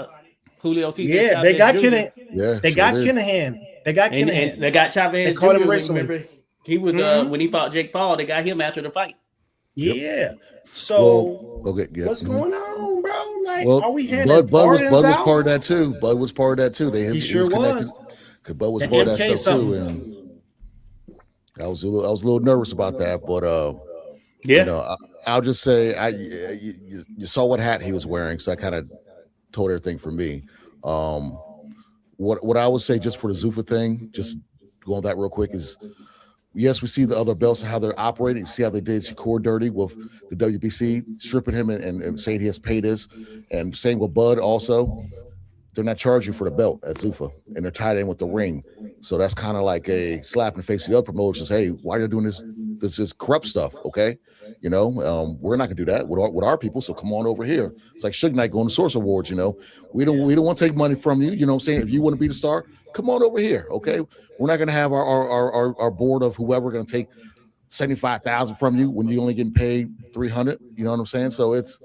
Julio Cesar. Yeah, they got Kinahan. Yeah, they got Kinahan. They got Kinahan. And they got Chavez. They caught him Jr. recently. Remember, he was when he fought Jake Paul. They got him after the fight. Yeah. So what's going on, bro? Like, are we handing Bud was part of that too. Bud was part of that too. He sure was. Because Bud was part of that stuff too, and I was a little nervous about that, but I'll just say you saw what hat he was wearing, so I kind of told everything for me. what I would say just for the Zuffa thing, just go on that real quick is, yes, we see the other belts and how they're operating. See how they did Shakur dirty with the WBC, stripping him and saying he has paid this, and same with Bud also. They're not charging for the belt at Zuffa, and they're tied in with the ring. So that's kind of like a slap in the face to the other promotions. Hey, why are you doing this? This is corrupt stuff, okay? You know, we're not gonna do that with our people. So come on over here. It's like Suge Knight going to Source Awards. You know, we don't want to take money from you. You know what I'm saying? If you want to be the star, come on over here, okay? We're not gonna have our board of whoever gonna take 75,000 from you when you only getting paid 300. You know what I'm saying? So it's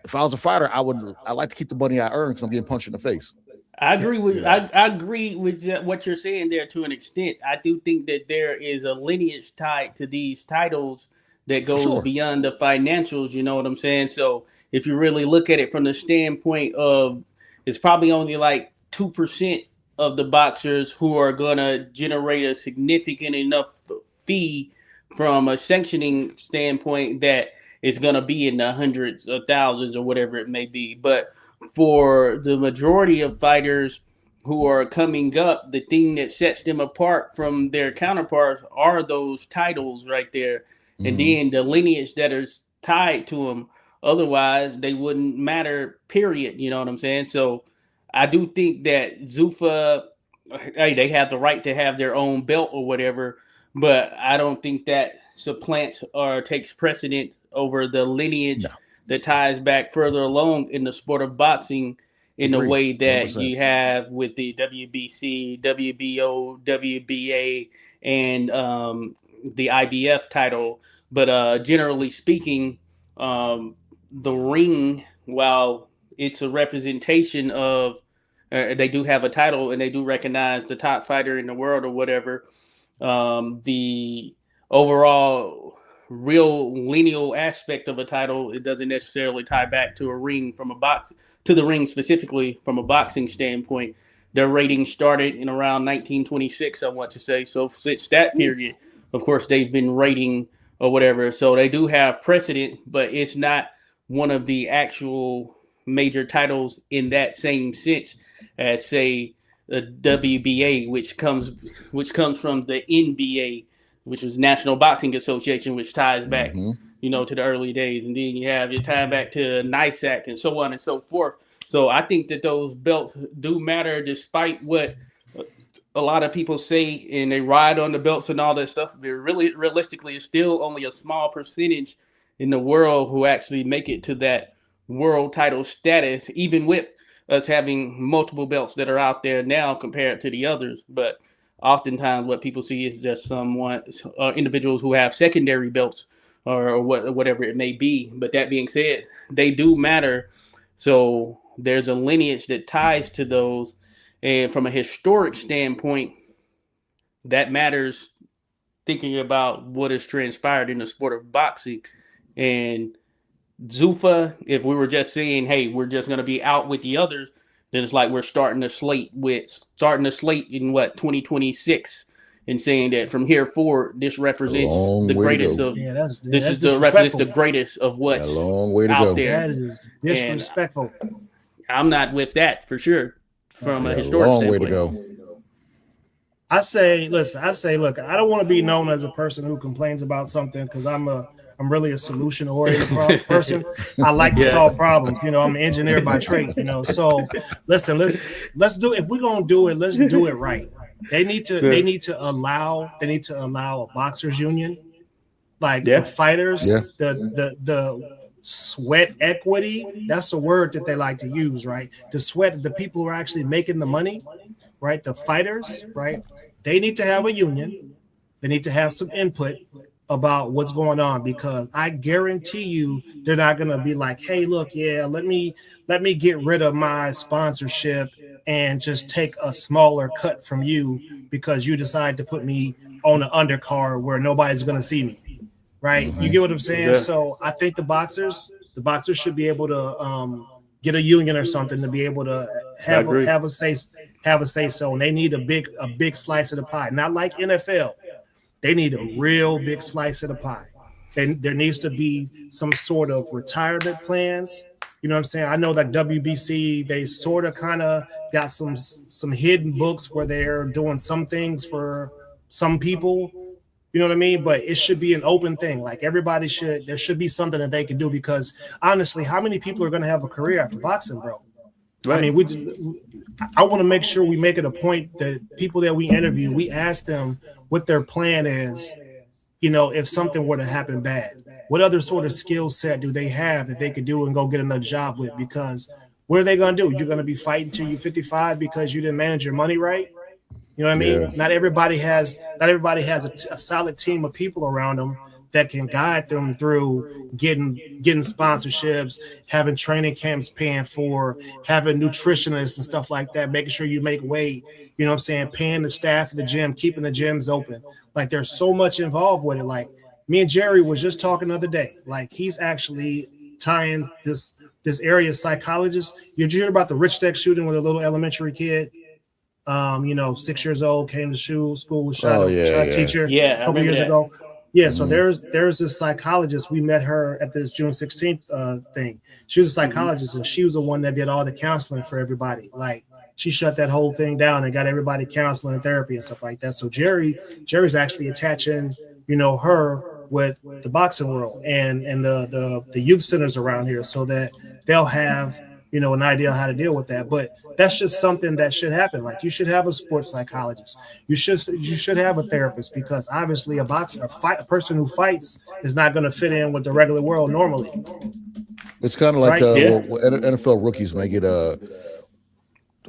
if I was a fighter, I like to keep the money I earn because I'm getting punched in the face. I agree with I agree with what you're saying there to an extent. I do think that there is a lineage tied to these titles that goes beyond the financials. You know what I'm saying? So if you really look at it from the standpoint of, it's probably only like 2% of the boxers who are gonna generate a significant enough fee from a sanctioning standpoint that it's going to be in the hundreds of thousands or whatever it may be. But for the majority of fighters who are coming up, the thing that sets them apart from their counterparts are those titles right there. Mm-hmm. And then the lineage that is tied to them. Otherwise, they wouldn't matter, period. You know what I'm saying? So I do think that Zuffa, hey, they have the right to have their own belt or whatever, but I don't think that supplants or takes precedent over the lineage that ties back further along in the sport of boxing in the way that 100%. You have with the WBC, WBO, WBA, and the IBF title. But generally speaking, the ring, while it's a representation of, they do have a title and they do recognize the top fighter in the world or whatever, the overall real lineal aspect of a title, it doesn't necessarily tie back to a ring from a box to the ring specifically from a boxing standpoint. Their ratings started in around 1926, I want to say. So since that period, of course, they've been rating or whatever. So they do have precedent, but it's not one of the actual major titles in that same sense as, say, the WBA, which comes from the NBA, which was National Boxing Association, which ties back, you know, to the early days. And then you have your tie back to NISAC and so on and so forth. So I think that those belts do matter, despite what a lot of people say, and they ride on the belts and all that stuff. But really, realistically, it's still only a small percentage in the world who actually make it to that world title status, even with us having multiple belts that are out there now compared to the others. But oftentimes what people see is just individuals who have secondary belts or whatever it may be. But that being said, they do matter. So there's a lineage that ties to those. And from a historic standpoint, that matters, thinking about what has transpired in the sport of boxing. And Zuffa, if we were just saying, hey, we're just going to be out with the others, then it's like we're starting the slate in 2026 and saying that from here forward, this represents the greatest of represents the greatest of what's a long way to out go. there. That is disrespectful. And I'm not with that for sure. From a historic long standpoint. way to go. I say, look, I don't want to be known as a person who complains about something because I'm really a solution-oriented person. I like to solve problems. You know, I'm an engineer by trade. You know, so listen, let's do. If we're gonna do it, let's do it right. They need to allow a boxers union, like the fighters, the sweat equity. That's a word that they like to use, right? The sweat, the people who are actually making the money, right? The fighters, right? They need to have a union. They need to have some input about what's going on, because I guarantee you they're not going to be like, hey, look, let me get rid of my sponsorship and just take a smaller cut from you because you decided to put me on an undercard where nobody's going to see me. Right. You get what I'm saying? Yeah. So I think the boxers should be able to get a union or something to be able to have a say so. And they need a big slice of the pie. Not like NFL. They need a real big slice of the pie. then there needs to be some sort of retirement plans. You know what I'm saying? I know that WBC, they sort of kind of got some hidden books where they're doing some things for some people. You know what I mean? But it should be an open thing. Like there should be something that they can do, because honestly, how many people are going to have a career after boxing, bro? Right. I mean, I want to make sure we make it a point that people that we interview, we ask them what their plan is. You know, if something were to happen bad, what other sort of skill set do they have that they could do and go get another job with? Because what are they going to do? You're going to be fighting till you're 55 because you didn't manage your money right? You know what I mean? Yeah. Not everybody has a solid team of people around them that can guide them through getting sponsorships, having training camps paying for, having nutritionists and stuff like that, making sure you make weight, you know what I'm saying, paying the staff at the gym, keeping the gyms open. Like, there's so much involved with it. Like, me and Jerry was just talking the other day. Like, he's actually tying this area psychologist. Did you hear about the Rich Tech shooting with a little elementary kid? 6 years old, came to school, shot a teacher a couple years ago. Yeah, so there's this psychologist. We met her at this June 16th thing. She was a psychologist, and she was the one that did all the counseling for everybody. Like, she shut that whole thing down and got everybody counseling and therapy and stuff like that. So Jerry's actually attaching, her with the boxing world and the youth centers around here, so that they'll have an idea how to deal with that. But that's just something that should happen. Like, you should have a sports psychologist. You should have a therapist, because obviously a person who fights is not going to fit in with the regular world normally. It's kind of like NFL rookies when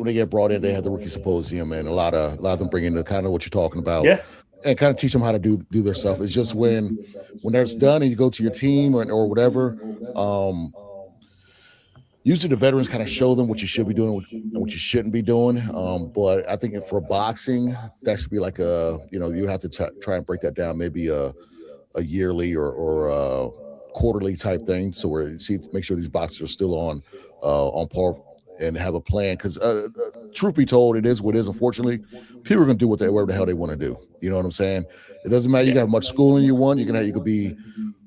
they get brought in, they have the rookie symposium, and a lot of them bring in the kind of what you're talking about. Yeah. And kind of teach them how to do their stuff. It's just when that's done and you go to your team or whatever, usually the veterans kind of show them what you should be doing and what you shouldn't be doing. But I think for boxing, that should be like you have to try and break that down, maybe a yearly or a quarterly type thing. So make sure these boxers are still on par and have a plan. Because truth be told, it is what it is. Unfortunately, people are going to do whatever the hell they want to do. You know what I'm saying? It doesn't matter. You got how much schooling you want. You could be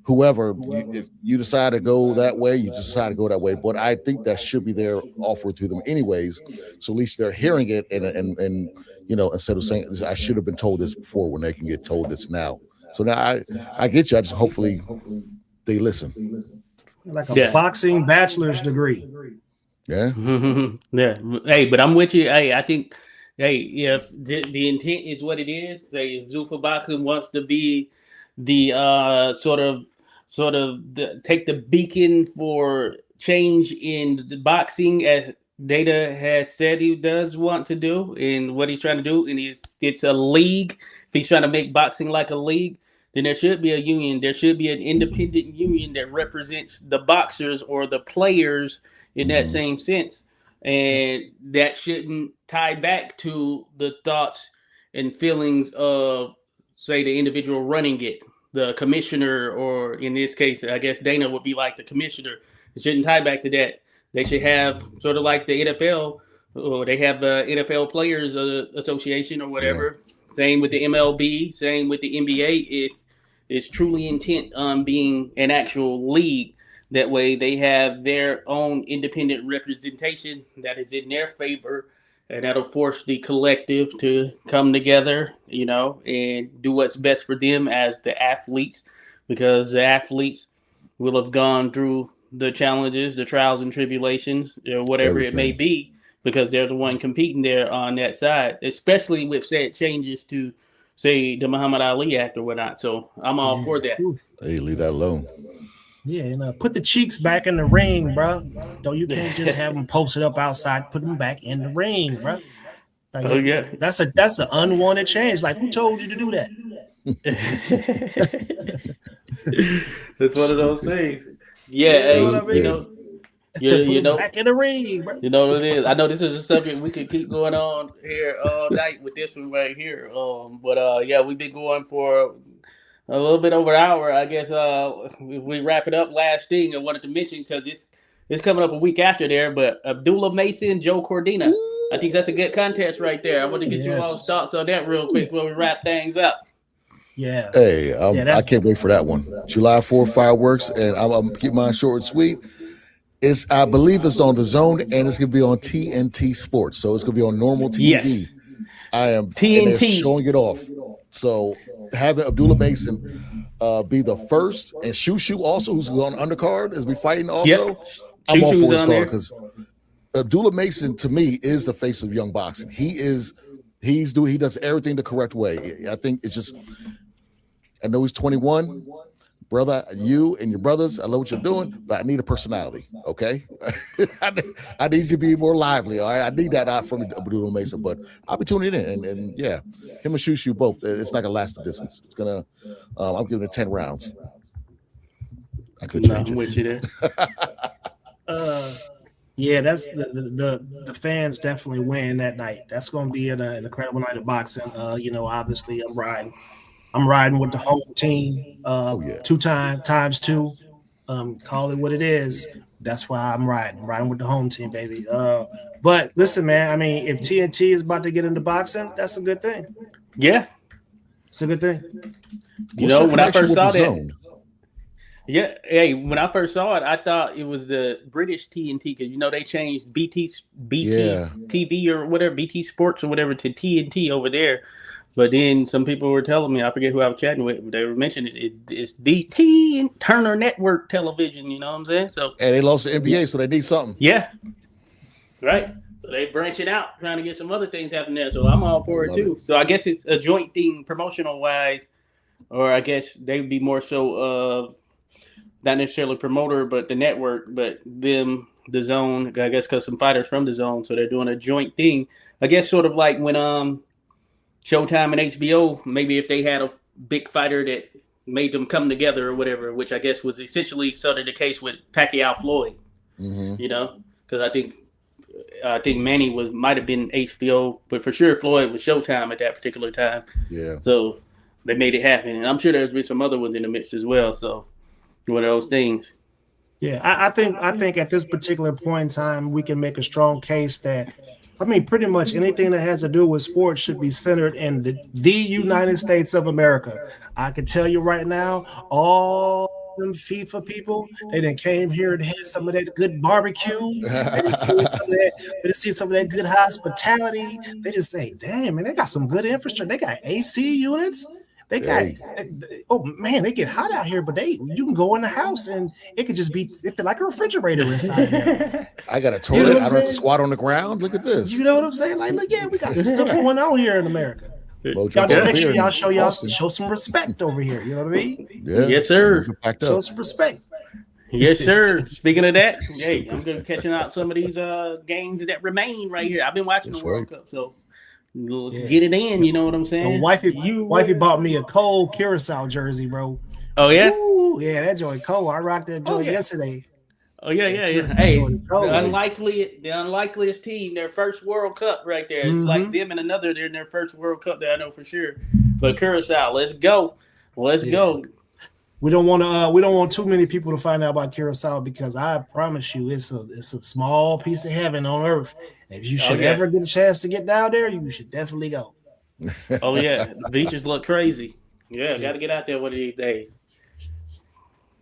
whoever. If you decide to go that way, you just decide to go that way. But I think that should be there offered to them anyways. So at least they're hearing it, and instead of saying I should have been told this before, when they can get told this now. So now I get you. I just hopefully they listen. Like a boxing bachelor's degree. Yeah. Yeah. Hey, but I'm with you. Hey, I think, if the intent is what it is, say if Zuffa Boxing wants to be the take the beacon for change in the boxing, as Dana has said he does want to do, and what he's trying to do, and it's a league. If he's trying to make boxing like a league, then there should be a union. There should be an independent union that represents the boxers or the players in that same sense. And that shouldn't tie back to the thoughts and feelings of, say, the individual running it, the commissioner, or in this case, I guess Dana would be like the commissioner. It shouldn't tie back to that. They should have sort of like the NFL, or they have the NFL Players Association or whatever. Yeah. Same with the MLB, same with the NBA. If it's truly intent on being an actual league, that way they have their own independent representation that is in their favor, and that'll force the collective to come together, and do what's best for them as the athletes, because the athletes will have gone through the challenges, the trials and tribulations, or whatever it may be, because they're the one competing there on that side, especially with said changes to, say, the Muhammad Ali Act or whatnot. So I'm all for that. Hey, leave that alone. Yeah, and put the cheeks back in the ring, bro. You can't just have them posted up outside. Put them back in the ring, bro. Like, that's an unwanted change. Like, who told you to do that? That's one of those things. Yeah, back in the ring, bro. You know what it is. I know this is a subject we could keep going on here all night with this one right here. But we've been going for a little bit over an hour, I guess. If we wrap it up, last thing I wanted to mention, because it's coming up a week after there, but Abdullah Mason, Joe Cordina. Ooh. I think that's a good contest right there. I want to get you all thoughts on that real quick before we wrap things up. Yeah. Hey, Yeah, I can't wait for that one. July 4th fireworks, and I'm keep mine short and sweet. I believe it's on the Zone, and it's gonna be on TNT Sports, so it's gonna be on normal TV. Yes. And they're TNT. showing it off. So having Abdullah Mason be the first, and Shushu also, who's on undercard, is be fighting also. Yep. I'm all Shushu's for this on card there. because Abdullah Mason to me is the face of young boxing. He does everything the correct way. I think it's just. I know he's 21. Brother, you and your brothers, I love what you're doing, but I need a personality, okay? I need you to be more lively, all right? I need that out from Abdullah Mason, but I'll be tuning in. And yeah, him and Shushu both, it's not going to last the distance. It's going to, I'm giving it 10 rounds. I could change it. With you there. Yeah, that's the fans definitely win that night. That's going to be an incredible night of boxing. Obviously I'm riding with the home team. 2 times 2. Call it what it is. That's why I'm riding with the home team, baby. But listen, man. I mean, if TNT is about to get into boxing, that's a good thing. Yeah, it's a good thing. When I first saw that. Yeah, hey, when I first saw it, I thought it was the British TNT because they changed BT TV or whatever, BT Sports or whatever to TNT over there. But then some people were telling me, I forget who I was chatting with, they were mentioning it's BT and Turner Network Television. You know what I'm saying? So and they lost the NBA, so they need something. Yeah, right. So they branching out, trying to get some other things happening there. So I'm all for it too. So I guess it's a joint thing, promotional wise, or I guess they'd be more so not necessarily promoter, but the network, but them, the Zone. I guess because some fighters from the Zone, so they're doing a joint thing. I guess sort of like when Showtime and HBO, maybe if they had a big fighter that made them come together or whatever, which I guess was essentially sort of the case with Pacquiao Floyd, because I think Manny might have been HBO, but for sure Floyd was Showtime at that particular time. Yeah. So they made it happen, and I'm sure there's been some other ones in the mix as well. So one of those things. Yeah, I think at this particular point in time, we can make a strong case that. Pretty much anything that has to do with sports should be centered in the United States of America. I can tell you right now, all them FIFA people, they done came here and had some of that good barbecue. They see some of that good hospitality. They just say, damn, man, they got some good infrastructure. They got AC units. They got, they get hot out here, but you can go in the house and it could just be like a refrigerator inside there. I got a toilet. I don't have to squat on the ground. Look at this. You know what I'm saying? Like, look, we got some stuff going on here in America. Y'all just make sure y'all show some respect over here. You know what I mean? Yeah. Yes, sir. Show some respect. Yes, sir. Speaking of that, hey, I'm going to catching out some of these games that remain right here. I've been watching the World Cup, so get it in. You know what I'm saying? And wifey bought me a cold Curacao jersey, bro. Oh yeah, ooh, yeah, that joint cold. I rocked that joint yesterday. Oh yeah. Hey, the unlikeliest team, their first World Cup right there. It's like them and another. They're in their first World Cup that I know for sure. But Curacao, let's go. Go. We don't want too many people to find out about Curacao because I promise you, it's a small piece of heaven on earth. If you should ever get a chance to get down there, you should definitely go. Oh yeah, the beaches look crazy. Yeah, got to get out there one of these days.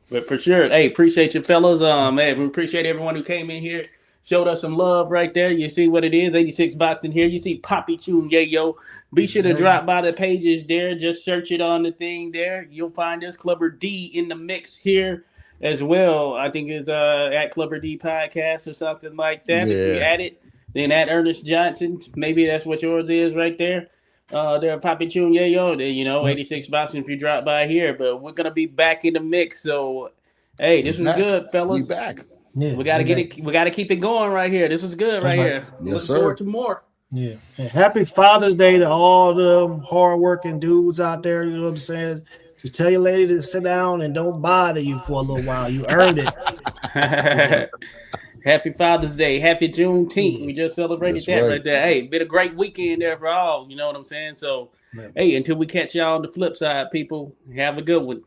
But for sure, hey, appreciate you fellas. Man, we appreciate everyone who came in here, showed us some love right there. You see what it is, 86 Boxing here. You see Poppy Chun Yayo. Be sure to drop by the pages there. Just search it on the thing there. You'll find us Clubber D in the mix here as well. I think it's at Clubber D Podcast or something like that. Yeah. If you add it, then at Ernest Johnson, maybe that's what yours is right there. There, Poppy Chun Yayo. 86 Boxing if you drop by here. But we're gonna be back in the mix. So, hey, this was good, fellas. We back. Yeah, we gotta get it. We gotta keep it going right here. This was good right here. Yes, Look forward to more. Yeah. And happy Father's Day to all the hardworking dudes out there. You know what I'm saying? Just tell your lady to sit down and don't bother you for a little while. You earned it. Happy Father's Day. Happy Juneteenth. We just celebrated right there. Hey, been a great weekend there for all. You know what I'm saying? So, hey, until we catch y'all on the flip side, people, have a good one.